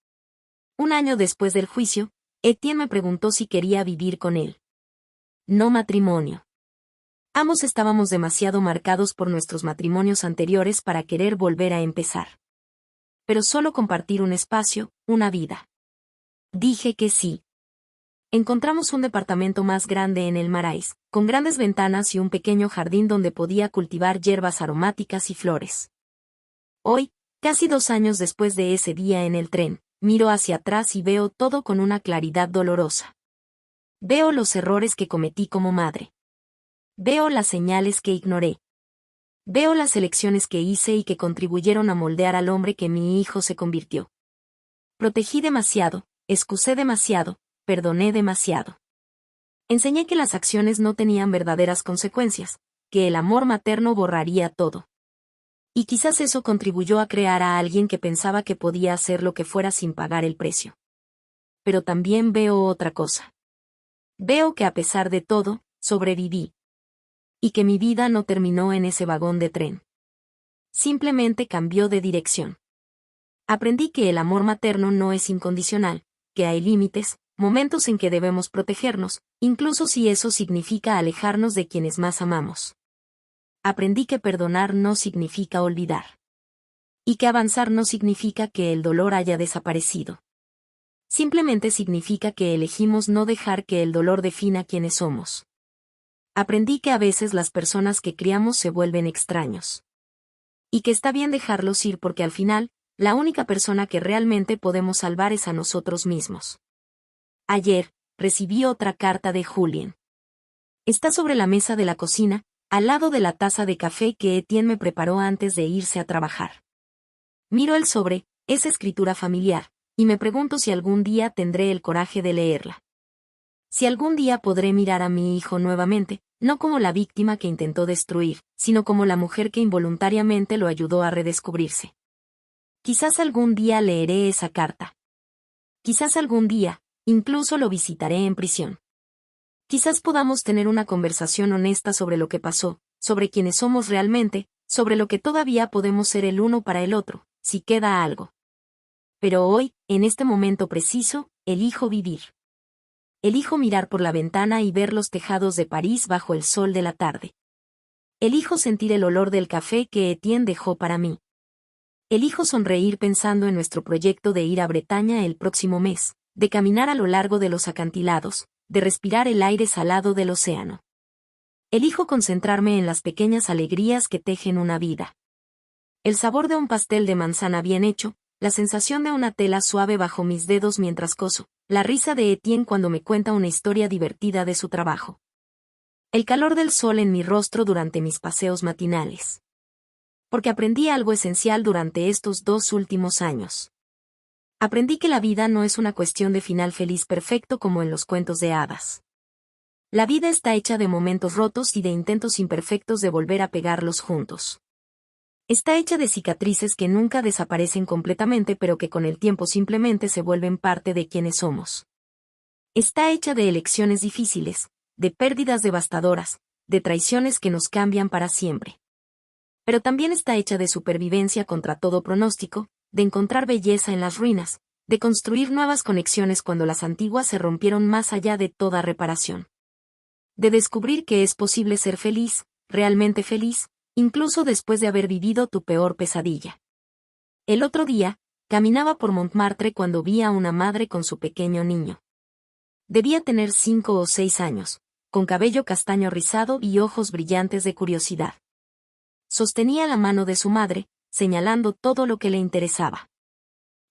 Speaker 1: Un año después del juicio, Etienne me preguntó si quería vivir con él. No matrimonio. Ambos estábamos demasiado marcados por nuestros matrimonios anteriores para querer volver a empezar. Pero solo compartir un espacio, una vida. Dije que sí. Encontramos un departamento más grande en el Marais, con grandes ventanas y un pequeño jardín donde podía cultivar hierbas aromáticas y flores. Hoy, casi 2 años después de ese día en el tren, miro hacia atrás y veo todo con una claridad dolorosa. Veo los errores que cometí como madre. Veo las señales que ignoré. Veo las elecciones que hice y que contribuyeron a moldear al hombre que mi hijo se convirtió. Protegí demasiado, excusé demasiado, perdoné demasiado. Enseñé que las acciones no tenían verdaderas consecuencias, que el amor materno borraría todo. Y quizás eso contribuyó a crear a alguien que pensaba que podía hacer lo que fuera sin pagar el precio. Pero también veo otra cosa. Veo que a pesar de todo, sobreviví. Y que mi vida no terminó en ese vagón de tren. Simplemente cambió de dirección. Aprendí que el amor materno no es incondicional, que hay límites, momentos en que debemos protegernos, incluso si eso significa alejarnos de quienes más amamos. Aprendí que perdonar no significa olvidar. Y que avanzar no significa que el dolor haya desaparecido. Simplemente significa que elegimos no dejar que el dolor defina quiénes somos. Aprendí que a veces las personas que criamos se vuelven extraños. Y que está bien dejarlos ir porque al final, la única persona que realmente podemos salvar es a nosotros mismos. Ayer, recibí otra carta de Julien. Está sobre la mesa de la cocina, al lado de la taza de café que Etienne me preparó antes de irse a trabajar. Miro el sobre, esa escritura familiar, y me pregunto si algún día tendré el coraje de leerla. Si algún día podré mirar a mi hijo nuevamente, no como la víctima que intentó destruir, sino como la mujer que involuntariamente lo ayudó a redescubrirse. Quizás algún día leeré esa carta. Quizás algún día, incluso lo visitaré en prisión. Quizás podamos tener una conversación honesta sobre lo que pasó, sobre quiénes somos realmente, sobre lo que todavía podemos ser el uno para el otro, si queda algo. Pero hoy, en este momento preciso, elijo vivir. Elijo mirar por la ventana y ver los tejados de París bajo el sol de la tarde. Elijo sentir el olor del café que Etienne dejó para mí. Elijo sonreír pensando en nuestro proyecto de ir a Bretaña el próximo mes, de caminar a lo largo de los acantilados, de respirar el aire salado del océano. Elijo concentrarme en las pequeñas alegrías que tejen una vida. El sabor de un pastel de manzana bien hecho, la sensación de una tela suave bajo mis dedos mientras coso, la risa de Etienne cuando me cuenta una historia divertida de su trabajo. El calor del sol en mi rostro durante mis paseos matinales. Porque aprendí algo esencial durante estos 2 últimos años. Aprendí que la vida no es una cuestión de final feliz perfecto como en los cuentos de hadas. La vida está hecha de momentos rotos y de intentos imperfectos de volver a pegarlos juntos. Está hecha de cicatrices que nunca desaparecen completamente pero que con el tiempo simplemente se vuelven parte de quienes somos. Está hecha de elecciones difíciles, de pérdidas devastadoras, de traiciones que nos cambian para siempre. Pero también está hecha de supervivencia contra todo pronóstico, de encontrar belleza en las ruinas, de construir nuevas conexiones cuando las antiguas se rompieron más allá de toda reparación. De descubrir que es posible ser feliz, realmente feliz, incluso después de haber vivido tu peor pesadilla. El otro día, caminaba por Montmartre cuando vi a una madre con su pequeño niño. Debía tener 5 o 6 años, con cabello castaño rizado y ojos brillantes de curiosidad. Sostenía la mano de su madre, señalando todo lo que le interesaba.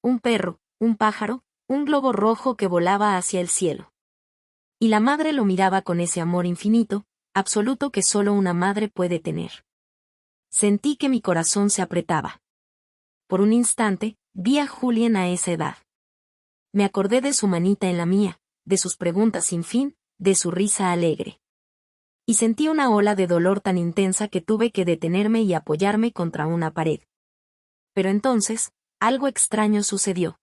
Speaker 1: Un perro, un pájaro, un globo rojo que volaba hacia el cielo. Y la madre lo miraba con ese amor infinito, absoluto que solo una madre puede tener. Sentí que mi corazón se apretaba. Por un instante, vi a Julien a esa edad. Me acordé de su manita en la mía, de sus preguntas sin fin, de su risa alegre. Y sentí una ola de dolor tan intensa que tuve que detenerme y apoyarme contra una pared. Pero entonces, algo extraño sucedió.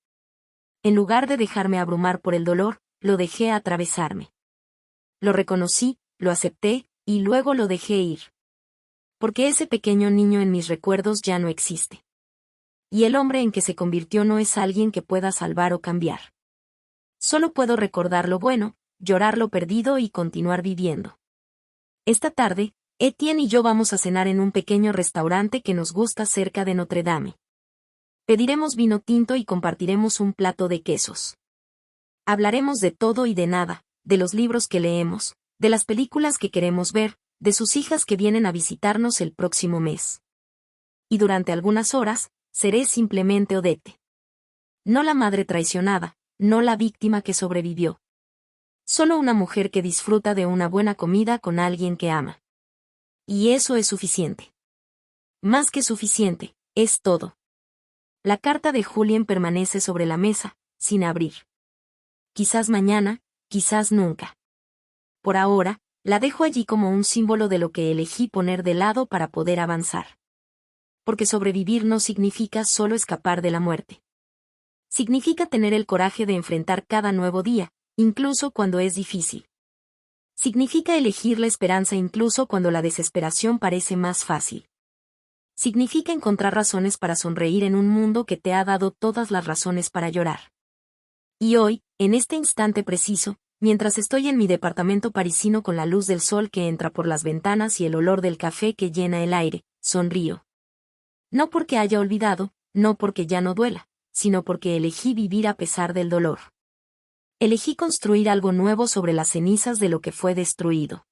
Speaker 1: En lugar de dejarme abrumar por el dolor, lo dejé atravesarme. Lo reconocí, lo acepté, y luego lo dejé ir. Porque ese pequeño niño en mis recuerdos ya no existe. Y el hombre en que se convirtió no es alguien que pueda salvar o cambiar. Solo puedo recordar lo bueno, llorar lo perdido y continuar viviendo. Esta tarde, Etienne y yo vamos a cenar en un pequeño restaurante que nos gusta cerca de Notre Dame. Pediremos vino tinto y compartiremos un plato de quesos. Hablaremos de todo y de nada, de los libros que leemos, de las películas que queremos ver, de sus hijas que vienen a visitarnos el próximo mes. Y durante algunas horas, seré simplemente Odette. No la madre traicionada, no la víctima que sobrevivió. Solo una mujer que disfruta de una buena comida con alguien que ama. Y eso es suficiente. Más que suficiente, es todo. La carta de Julien permanece sobre la mesa, sin abrir. Quizás mañana, quizás nunca. Por ahora, la dejo allí como un símbolo de lo que elegí poner de lado para poder avanzar. Porque sobrevivir no significa solo escapar de la muerte. Significa tener el coraje de enfrentar cada nuevo día, incluso cuando es difícil. Significa elegir la esperanza incluso cuando la desesperación parece más fácil. Significa encontrar razones para sonreír en un mundo que te ha dado todas las razones para llorar. Y hoy, en este instante preciso, mientras estoy en mi departamento parisino con la luz del sol que entra por las ventanas y el olor del café que llena el aire, sonrío. No porque haya olvidado, no porque ya no duela, sino porque elegí vivir a pesar del dolor. Elegí construir algo nuevo sobre las cenizas de lo que fue destruido.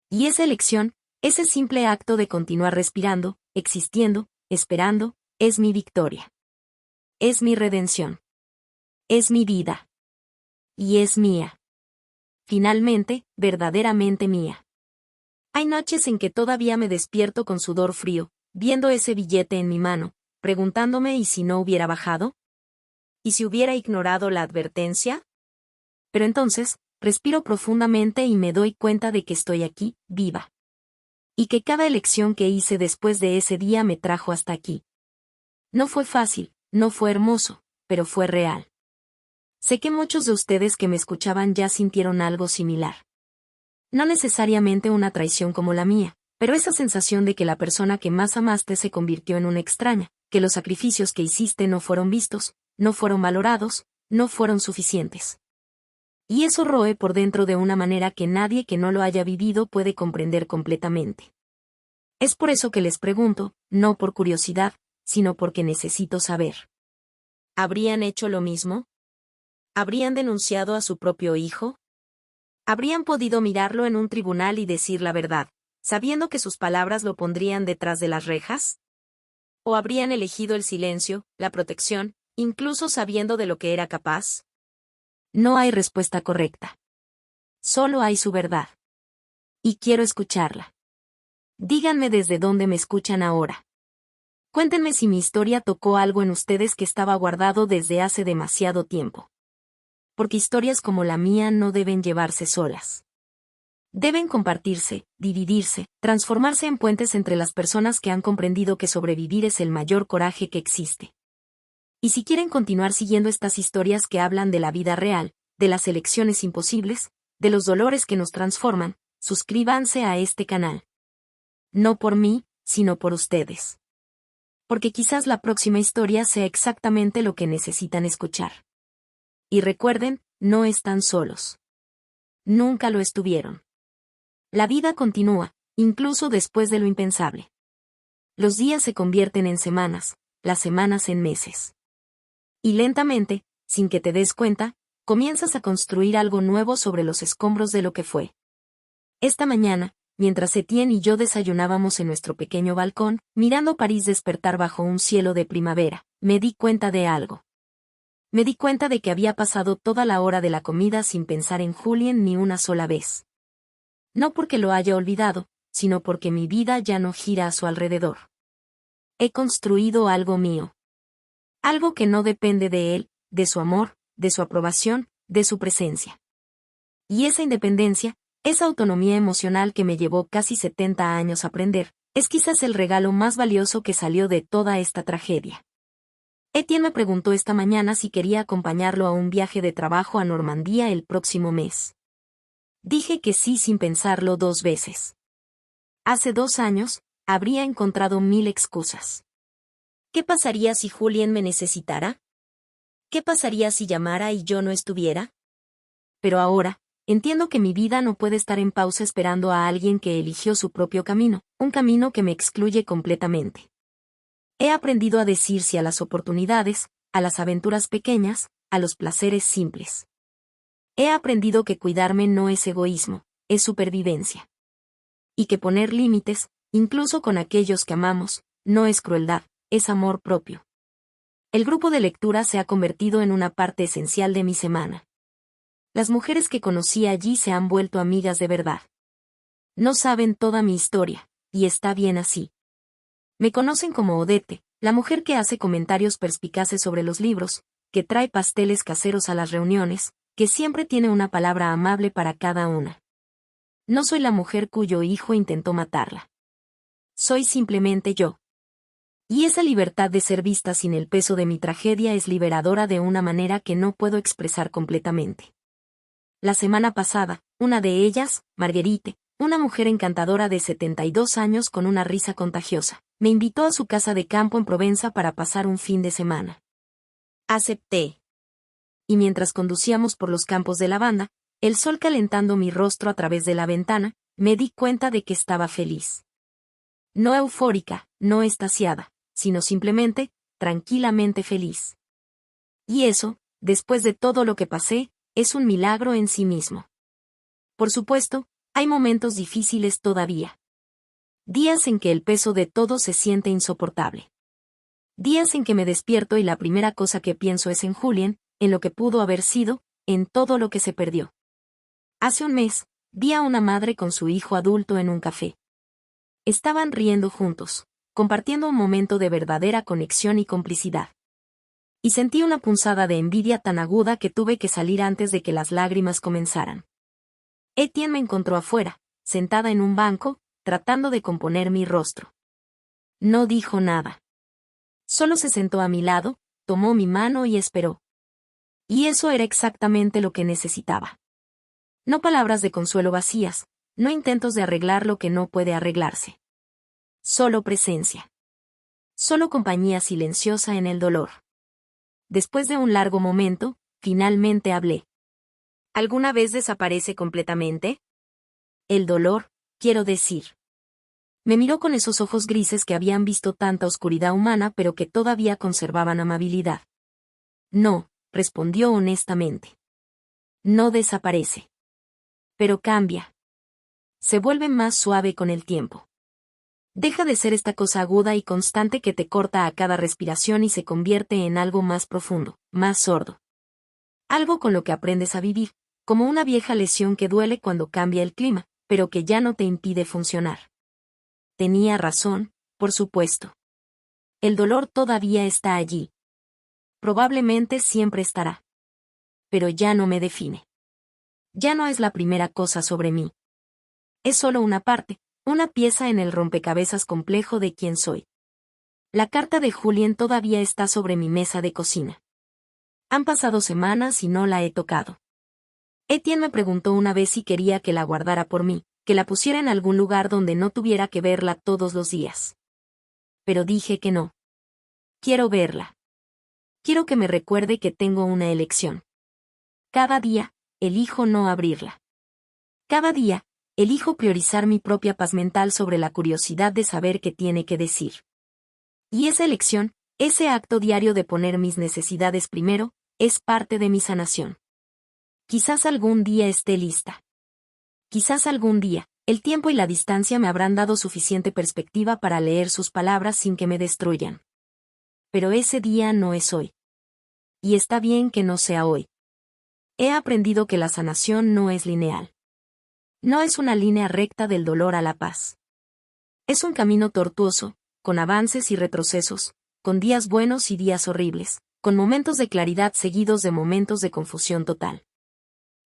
Speaker 1: Y esa elección, ese simple acto de continuar respirando, existiendo, esperando, es mi victoria. Es mi redención. Es mi vida. Y es mía. Finalmente, verdaderamente mía. Hay noches en que todavía me despierto con sudor frío, viendo ese billete en mi mano, preguntándome ¿y si no hubiera bajado? ¿Y si hubiera ignorado la advertencia? Pero entonces, respiro profundamente y me doy cuenta de que estoy aquí, viva. Y que cada elección que hice después de ese día me trajo hasta aquí. No fue fácil, no fue hermoso, pero fue real. Sé que muchos de ustedes que me escuchaban ya sintieron algo similar. No necesariamente una traición como la mía, pero esa sensación de que la persona que más amaste se convirtió en una extraña, que los sacrificios que hiciste no fueron vistos, no fueron valorados, no fueron suficientes. Y eso roe por dentro de una manera que nadie que no lo haya vivido puede comprender completamente. Es por eso que les pregunto, no por curiosidad, sino porque necesito saber. ¿Habrían hecho lo mismo? ¿Habrían denunciado a su propio hijo? Habrían podido mirarlo en un tribunal y decir la verdad, sabiendo que sus palabras lo pondrían detrás de las rejas. ¿O habrían elegido el silencio, la protección, incluso sabiendo de lo que era capaz? No hay respuesta correcta. Solo hay su verdad. Y quiero escucharla. Díganme desde dónde me escuchan ahora. Cuéntenme si mi historia tocó algo en ustedes que estaba guardado desde hace demasiado tiempo. Porque historias como la mía no deben llevarse solas. Deben compartirse, dividirse, transformarse en puentes entre las personas que han comprendido que sobrevivir es el mayor coraje que existe. Y si quieren continuar siguiendo estas historias que hablan de la vida real, de las elecciones imposibles, de los dolores que nos transforman, suscríbanse a este canal. No por mí, sino por ustedes. Porque quizás la próxima historia sea exactamente lo que necesitan escuchar. Y recuerden, no están solos. Nunca lo estuvieron. La vida continúa, incluso después de lo impensable. Los días se convierten en semanas, las semanas en meses. Y lentamente, sin que te des cuenta, comienzas a construir algo nuevo sobre los escombros de lo que fue. Esta mañana, mientras Etienne y yo desayunábamos en nuestro pequeño balcón, mirando París despertar bajo un cielo de primavera, me di cuenta de algo. Me di cuenta de que había pasado toda la hora de la comida sin pensar en Julien ni una sola vez. No porque lo haya olvidado, sino porque mi vida ya no gira a su alrededor. He construido algo mío. Algo que no depende de él, de su amor, de su aprobación, de su presencia. Y esa independencia, esa autonomía emocional que me llevó casi 70 años aprender, es quizás el regalo más valioso que salió de toda esta tragedia. Etienne me preguntó esta mañana si quería acompañarlo a un viaje de trabajo a Normandía el próximo mes. Dije que sí sin pensarlo 2 veces. Hace 2 años, habría encontrado 1000 excusas. ¿Qué pasaría si Julien me necesitara? ¿Qué pasaría si llamara y yo no estuviera? Pero ahora, entiendo que mi vida no puede estar en pausa esperando a alguien que eligió su propio camino, un camino que me excluye completamente. He aprendido a decir sí a las oportunidades, a las aventuras pequeñas, a los placeres simples. He aprendido que cuidarme no es egoísmo, es supervivencia. Y que poner límites, incluso con aquellos que amamos, no es crueldad, es amor propio. El grupo de lectura se ha convertido en una parte esencial de mi semana. Las mujeres que conocí allí se han vuelto amigas de verdad. No saben toda mi historia, y está bien así. Me conocen como Odette, la mujer que hace comentarios perspicaces sobre los libros, que trae pasteles caseros a las reuniones, que siempre tiene una palabra amable para cada una. No soy la mujer cuyo hijo intentó matarla. Soy simplemente yo. Y esa libertad de ser vista sin el peso de mi tragedia es liberadora de una manera que no puedo expresar completamente. La semana pasada, una de ellas, Marguerite, una mujer encantadora de 72 años con una risa contagiosa, me invitó a su casa de campo en Provenza para pasar un fin de semana. Acepté. Y mientras conducíamos por los campos de lavanda, el sol calentando mi rostro a través de la ventana, me di cuenta de que estaba feliz. No eufórica, no extasiada, sino simplemente, tranquilamente feliz. Y eso, después de todo lo que pasé, es un milagro en sí mismo. Por supuesto, hay momentos difíciles todavía. Días en que el peso de todo se siente insoportable. Días en que me despierto y la primera cosa que pienso es en Julien, en lo que pudo haber sido, en todo lo que se perdió. Hace un mes, vi a una madre con su hijo adulto en un café. Estaban riendo juntos, compartiendo un momento de verdadera conexión y complicidad. Y sentí una punzada de envidia tan aguda que tuve que salir antes de que las lágrimas comenzaran. Etienne me encontró afuera, sentada en un banco, tratando de componer mi rostro. No dijo nada. Solo se sentó a mi lado, tomó mi mano y esperó. Y eso era exactamente lo que necesitaba. No palabras de consuelo vacías, no intentos de arreglar lo que no puede arreglarse. Solo presencia. Solo compañía silenciosa en el dolor. Después de un largo momento, finalmente hablé. ¿Alguna vez desaparece completamente? El dolor, quiero decir. Me miró con esos ojos grises que habían visto tanta oscuridad humana pero que todavía conservaban amabilidad. No, respondió honestamente. No desaparece. Pero cambia. Se vuelve más suave con el tiempo. Deja de ser esta cosa aguda y constante que te corta a cada respiración y se convierte en algo más profundo, más sordo. Algo con lo que aprendes a vivir, como una vieja lesión que duele cuando cambia el clima, pero que ya no te impide funcionar. Tenía razón, por supuesto. El dolor todavía está allí. Probablemente siempre estará. Pero ya no me define. Ya no es la primera cosa sobre mí. Es solo una parte, una pieza en el rompecabezas complejo de quién soy. La carta de Julien todavía está sobre mi mesa de cocina. Han pasado semanas y no la he tocado. Etienne me preguntó una vez si quería que la guardara por mí, que la pusiera en algún lugar donde no tuviera que verla todos los días. Pero dije que no. Quiero verla. Quiero que me recuerde que tengo una elección. Cada día, elijo no abrirla. Cada día, elijo priorizar mi propia paz mental sobre la curiosidad de saber qué tiene que decir. Y esa elección, ese acto diario de poner mis necesidades primero, es parte de mi sanación. Quizás algún día esté lista. Quizás algún día, el tiempo y la distancia me habrán dado suficiente perspectiva para leer sus palabras sin que me destruyan. Pero ese día no es hoy. Y está bien que no sea hoy. He aprendido que la sanación no es lineal. No es una línea recta del dolor a la paz. Es un camino tortuoso, con avances y retrocesos, con días buenos y días horribles, con momentos de claridad seguidos de momentos de confusión total.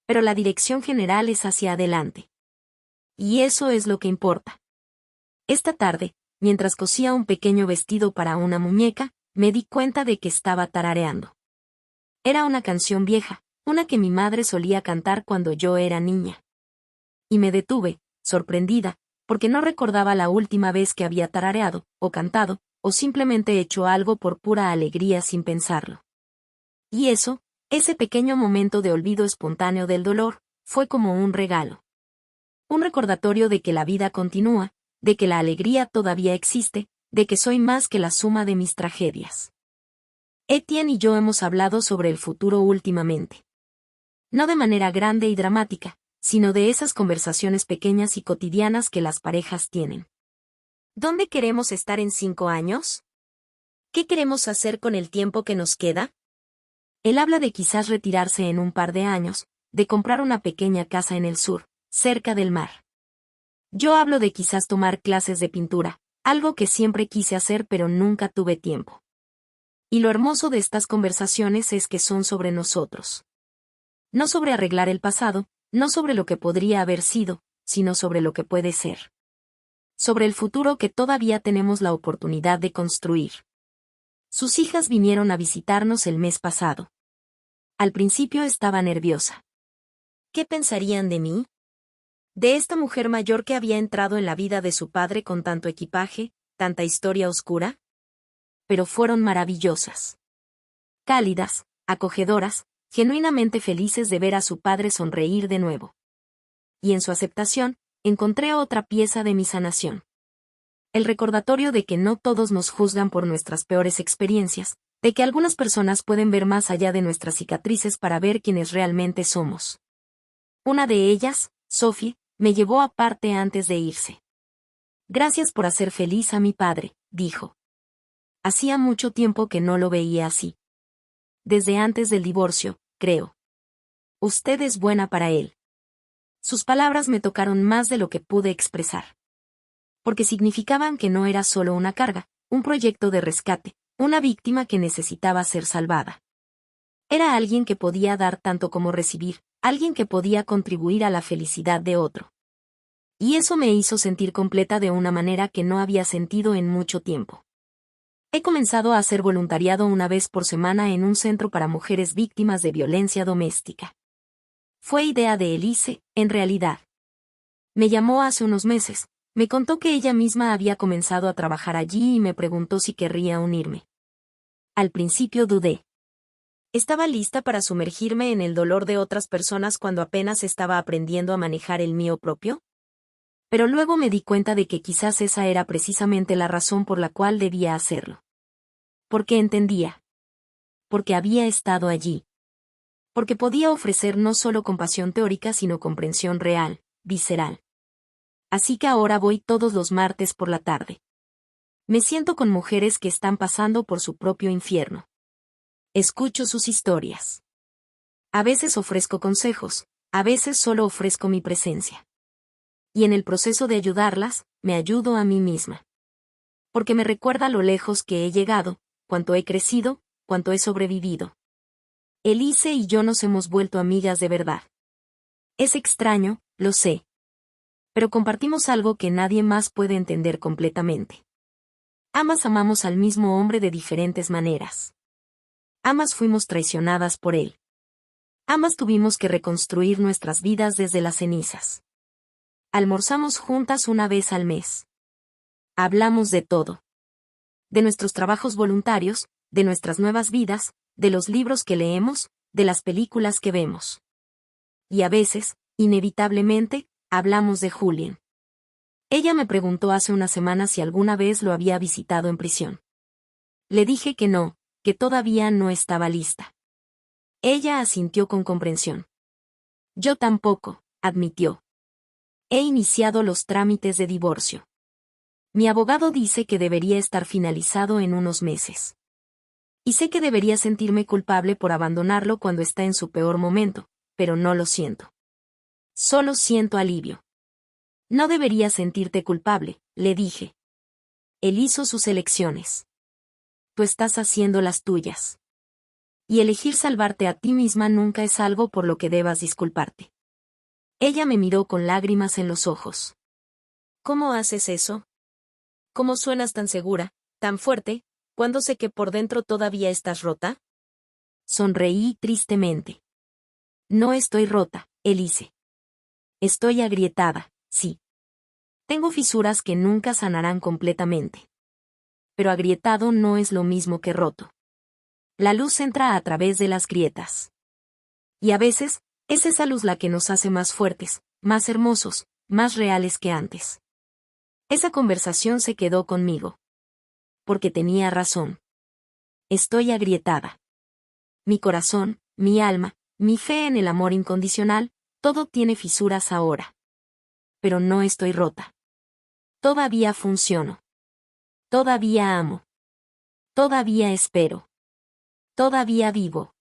Speaker 1: Pero la dirección general es hacia adelante. Y eso es lo que importa. Esta tarde, mientras cosía un pequeño vestido para una muñeca, me di cuenta de que estaba tarareando. Era una canción vieja, una que mi madre solía cantar cuando yo era niña. Y me detuve, sorprendida, porque no recordaba la última vez que había tarareado, o cantado, o simplemente hecho algo por pura alegría sin pensarlo. Y eso, ese pequeño momento de olvido espontáneo del dolor, fue como un regalo. Un recordatorio de que la vida continúa, de que la alegría todavía existe, de que soy más que la suma de mis tragedias. Etienne y yo hemos hablado sobre el futuro últimamente. No de manera grande y dramática, sino de esas conversaciones pequeñas y cotidianas que las parejas tienen. ¿Dónde queremos estar en 5 años? ¿Qué queremos hacer con el tiempo que nos queda? Él habla de quizás retirarse en un par de años, de comprar una pequeña casa en el sur, cerca del mar. Yo hablo de quizás tomar clases de pintura, algo que siempre quise hacer pero nunca tuve tiempo. Y lo hermoso de estas conversaciones es que son sobre nosotros. No sobre arreglar el pasado, no sobre lo que podría haber sido, sino sobre lo que puede ser. Sobre el futuro que todavía tenemos la oportunidad de construir. Sus hijas vinieron a visitarnos el mes pasado. Al principio estaba nerviosa. ¿Qué pensarían de mí? De esta mujer mayor que había entrado en la vida de su padre con tanto equipaje, tanta historia oscura. Pero fueron maravillosas. Cálidas, acogedoras, genuinamente felices de ver a su padre sonreír de nuevo. Y en su aceptación, encontré otra pieza de mi sanación. El recordatorio de que no todos nos juzgan por nuestras peores experiencias, de que algunas personas pueden ver más allá de nuestras cicatrices para ver quiénes realmente somos. Una de ellas, Sophie, me llevó aparte antes de irse. Gracias por hacer feliz a mi padre, dijo. Hacía mucho tiempo que no lo veía así. Desde antes del divorcio, creo. Usted es buena para él. Sus palabras me tocaron más de lo que pude expresar. Porque significaban que no era solo una carga, un proyecto de rescate, una víctima que necesitaba ser salvada. Era alguien que podía dar tanto como recibir, alguien que podía contribuir a la felicidad de otro. Y eso me hizo sentir completa de una manera que no había sentido en mucho tiempo. He comenzado a hacer voluntariado una vez por semana en un centro para mujeres víctimas de violencia doméstica. Fue idea de Elise, en realidad. Me llamó hace unos meses, me contó que ella misma había comenzado a trabajar allí y me preguntó si querría unirme. Al principio dudé. ¿Estaba lista para sumergirme en el dolor de otras personas cuando apenas estaba aprendiendo a manejar el mío propio? Pero luego me di cuenta de que quizás esa era precisamente la razón por la cual debía hacerlo. Porque entendía. Porque había estado allí. Porque podía ofrecer no solo compasión teórica sino comprensión real, visceral. Así que ahora voy todos los martes por la tarde. Me siento con mujeres que están pasando por su propio infierno. Escucho sus historias. A veces ofrezco consejos, a veces solo ofrezco mi presencia. Y en el proceso de ayudarlas, me ayudo a mí misma. Porque me recuerda lo lejos que he llegado, cuánto he crecido, cuánto he sobrevivido. Elise y yo nos hemos vuelto amigas de verdad. Es extraño, lo sé. Pero compartimos algo que nadie más puede entender completamente. Ambas amamos al mismo hombre de diferentes maneras. Ambas fuimos traicionadas por él. Ambas tuvimos que reconstruir nuestras vidas desde las cenizas. Almorzamos juntas una vez al mes. Hablamos de todo. De nuestros trabajos voluntarios, de nuestras nuevas vidas, de los libros que leemos, de las películas que vemos. Y a veces, inevitablemente, hablamos de Julien. Ella me preguntó hace una semana si alguna vez lo había visitado en prisión. Le dije que no, que todavía no estaba lista. Ella asintió con comprensión. Yo tampoco, admitió. He iniciado los trámites de divorcio. Mi abogado dice que debería estar finalizado en unos meses. Y sé que debería sentirme culpable por abandonarlo cuando está en su peor momento, pero no lo siento. Solo siento alivio. No deberías sentirte culpable, le dije. Él hizo sus elecciones. Tú estás haciendo las tuyas. Y elegir salvarte a ti misma nunca es algo por lo que debas disculparte. Ella me miró con lágrimas en los ojos. ¿Cómo haces eso? ¿Cómo suenas tan segura, tan fuerte, cuando sé que por dentro todavía estás rota? Sonreí tristemente. No estoy rota, Elise. Estoy agrietada, sí. Tengo fisuras que nunca sanarán completamente. Pero agrietado no es lo mismo que roto. La luz entra a través de las grietas. Y a veces, es esa luz la que nos hace más fuertes, más hermosos, más reales que antes. Esa conversación se quedó conmigo. Porque tenía razón. Estoy agrietada. Mi corazón, mi alma, mi fe en el amor incondicional, todo tiene fisuras ahora. Pero no estoy rota. Todavía funciono. Todavía amo. Todavía espero. Todavía vivo.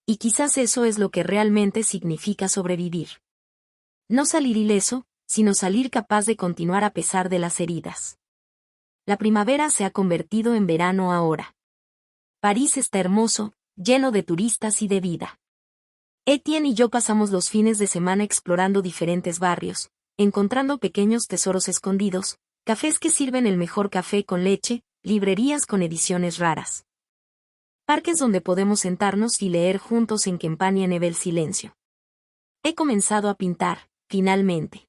Speaker 1: Y quizás eso es lo que realmente significa sobrevivir. No salir ileso, sino salir capaz de continuar a pesar de las heridas. La primavera se ha convertido en verano ahora. París está hermoso, lleno de turistas y de vida. Etienne y yo pasamos los fines de semana explorando diferentes barrios, encontrando pequeños tesoros escondidos, cafés que sirven el mejor café con leche, librerías con ediciones raras. Parques donde podemos sentarnos y leer juntos en que empañe el silencio. He comenzado a pintar, finalmente.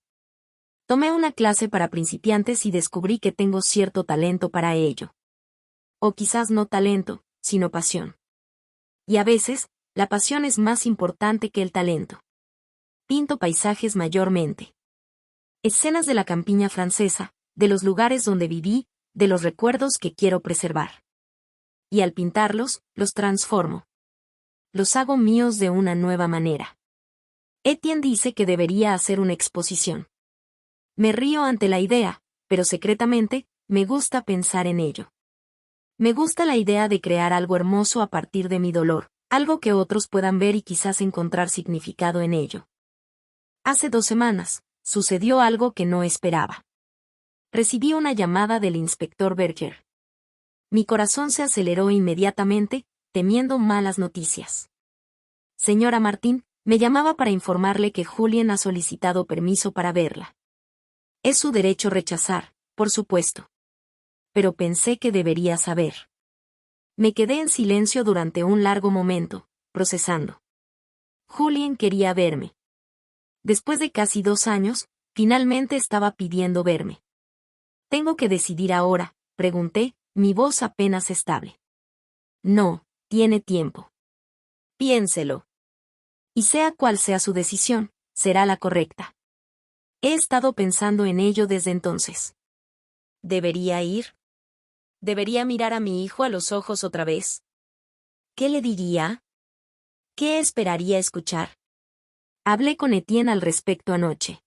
Speaker 1: Tomé una clase para principiantes y descubrí que tengo cierto talento para ello. O quizás no talento, sino pasión. Y a veces, la pasión es más importante que el talento. Pinto paisajes mayormente. Escenas de la campiña francesa, de los lugares donde viví, de los recuerdos que quiero preservar. Y al pintarlos, los transformo. Los hago míos de una nueva manera. Etienne dice que debería hacer una exposición. Me río ante la idea, pero secretamente, me gusta pensar en ello. Me gusta la idea de crear algo hermoso a partir de mi dolor, algo que otros puedan ver y quizás encontrar significado en ello. Hace 2 semanas, sucedió algo que no esperaba. Recibí una llamada del inspector Berger. Mi corazón se aceleró inmediatamente, temiendo malas noticias. Señora Martín, me llamaba para informarle que Julien ha solicitado permiso para verla. Es su derecho rechazar, por supuesto. Pero pensé que debería saber. Me quedé en silencio durante un largo momento, procesando. Julien quería verme. Después de casi 2 años, finalmente estaba pidiendo verme. ¿Tengo que decidir ahora?, pregunté, mi voz apenas estable. No, tiene tiempo. Piénselo. Y sea cual sea su decisión, será la correcta. He estado pensando en ello desde entonces. ¿Debería ir? ¿Debería mirar a mi hijo a los ojos otra vez? ¿Qué le diría? ¿Qué esperaría escuchar? Hablé con Etienne al respecto anoche.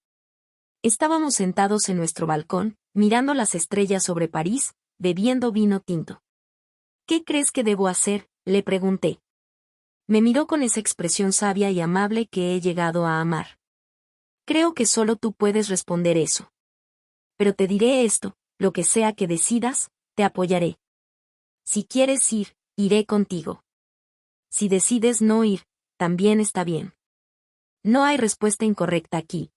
Speaker 1: Estábamos sentados en nuestro balcón, mirando las estrellas sobre París, bebiendo vino tinto. ¿Qué crees que debo hacer?, le pregunté. Me miró con esa expresión sabia y amable que he llegado a amar. Creo que solo tú puedes responder eso. Pero te diré esto, lo que sea que decidas, te apoyaré. Si quieres ir, iré contigo. Si decides no ir, también está bien. No hay respuesta incorrecta aquí.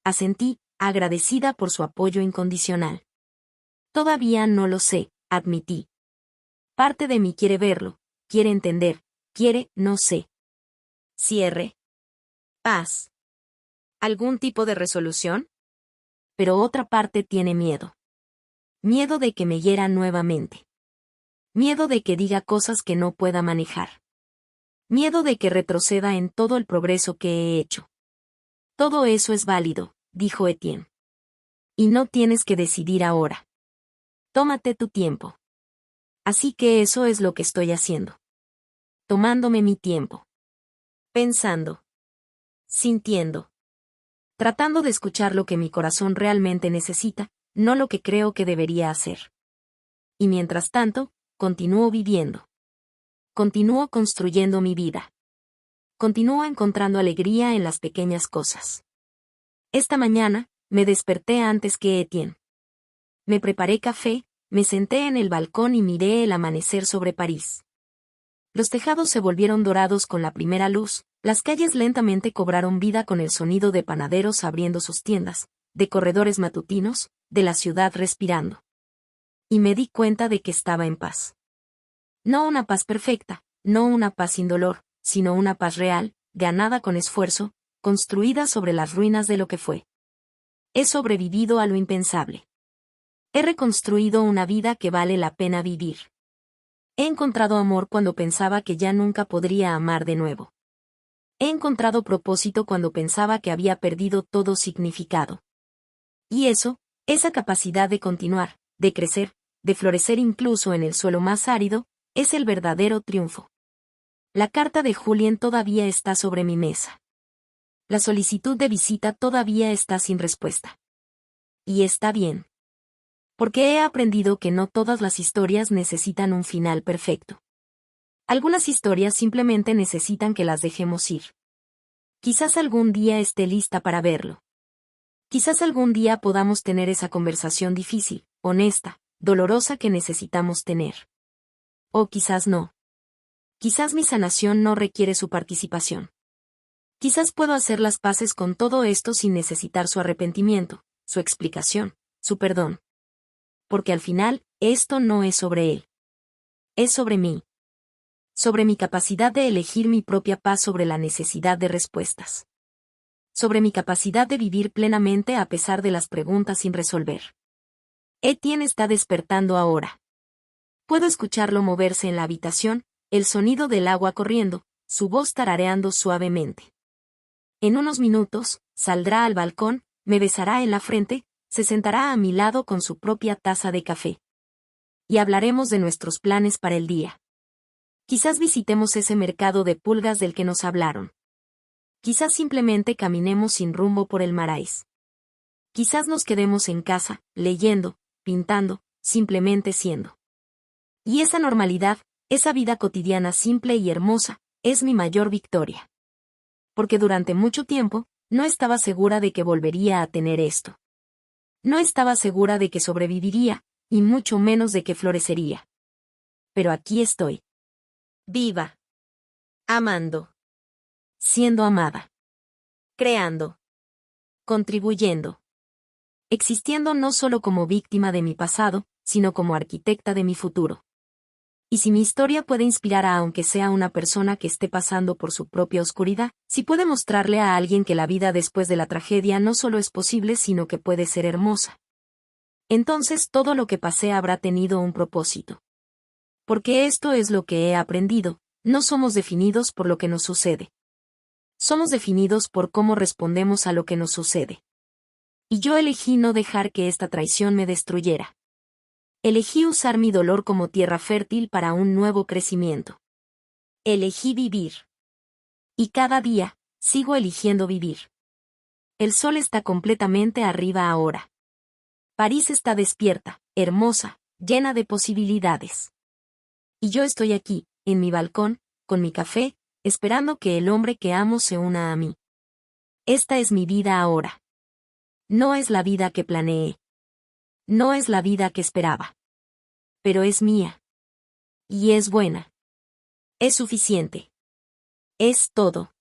Speaker 1: Asentí, agradecida por su apoyo incondicional. Todavía no lo sé, admití. Parte de mí quiere verlo, quiere entender, quiere, no sé. Cierre. Paz. ¿Algún tipo de resolución? Pero otra parte tiene miedo. Miedo de que me hiera nuevamente. Miedo de que diga cosas que no pueda manejar. Miedo de que retroceda en todo el progreso que he hecho. Todo eso es válido, dijo Etienne. Y no tienes que decidir ahora. Tómate tu tiempo. Así que eso es lo que estoy haciendo. Tomándome mi tiempo. Pensando. Sintiendo. Tratando de escuchar lo que mi corazón realmente necesita, no lo que creo que debería hacer. Y mientras tanto, continúo viviendo. Continúo construyendo mi vida. Continúo encontrando alegría en las pequeñas cosas. Esta mañana, me desperté antes que Etienne. Me preparé café, me senté en el balcón y miré el amanecer sobre París. Los tejados se volvieron dorados con la primera luz, las calles lentamente cobraron vida con el sonido de panaderos abriendo sus tiendas, de corredores matutinos, de la ciudad respirando. Y me di cuenta de que estaba en paz. No una paz perfecta, no una paz sin dolor, sino una paz real, ganada con esfuerzo, construida sobre las ruinas de lo que fue. He sobrevivido a lo impensable. He reconstruido una vida que vale la pena vivir. He encontrado amor cuando pensaba que ya nunca podría amar de nuevo. He encontrado propósito cuando pensaba que había perdido todo significado. Y eso, esa capacidad de continuar, de crecer, de florecer incluso en el suelo más árido, es el verdadero triunfo. La carta de Julien todavía está sobre mi mesa. La solicitud de visita todavía está sin respuesta. Y está bien. Porque he aprendido que no todas las historias necesitan un final perfecto. Algunas historias simplemente necesitan que las dejemos ir. Quizás algún día esté lista para verlo. Quizás algún día podamos tener esa conversación difícil, honesta, dolorosa que necesitamos tener. O quizás no. Quizás mi sanación no requiere su participación. Quizás puedo hacer las paces con todo esto sin necesitar su arrepentimiento, su explicación, su perdón. Porque al final, esto no es sobre él. Es sobre mí. Sobre mi capacidad de elegir mi propia paz sobre la necesidad de respuestas. Sobre mi capacidad de vivir plenamente a pesar de las preguntas sin resolver. Etienne está despertando ahora. Puedo escucharlo moverse en la habitación, el sonido del agua corriendo, su voz tarareando suavemente. En unos minutos, saldrá al balcón, me besará en la frente, se sentará a mi lado con su propia taza de café. Y hablaremos de nuestros planes para el día. Quizás visitemos ese mercado de pulgas del que nos hablaron. Quizás simplemente caminemos sin rumbo por el Marais. Quizás nos quedemos en casa, leyendo, pintando, simplemente siendo. Y esa normalidad, esa vida cotidiana simple y hermosa, es mi mayor victoria. Porque durante mucho tiempo, no estaba segura de que volvería a tener esto. No estaba segura de que sobreviviría, y mucho menos de que florecería. Pero aquí estoy. Viva. Amando. Siendo amada. Creando. Contribuyendo. Existiendo no solo como víctima de mi pasado, sino como arquitecta de mi futuro. Y si mi historia puede inspirar a aunque sea una persona que esté pasando por su propia oscuridad, si puede mostrarle a alguien que la vida después de la tragedia no solo es posible sino que puede ser hermosa. Entonces todo lo que pasé habrá tenido un propósito. Porque esto es lo que he aprendido, no somos definidos por lo que nos sucede. Somos definidos por cómo respondemos a lo que nos sucede. Y yo elegí no dejar que esta traición me destruyera. Elegí usar mi dolor como tierra fértil para un nuevo crecimiento. Elegí vivir. Y cada día, sigo eligiendo vivir. El sol está completamente arriba ahora. París está despierta, hermosa, llena de posibilidades. Y yo estoy aquí, en mi balcón, con mi café, esperando que el hombre que amo se una a mí. Esta es mi vida ahora. No es la vida que planeé. No es la vida que esperaba. Pero es mía. Y es buena. Es suficiente. Es todo.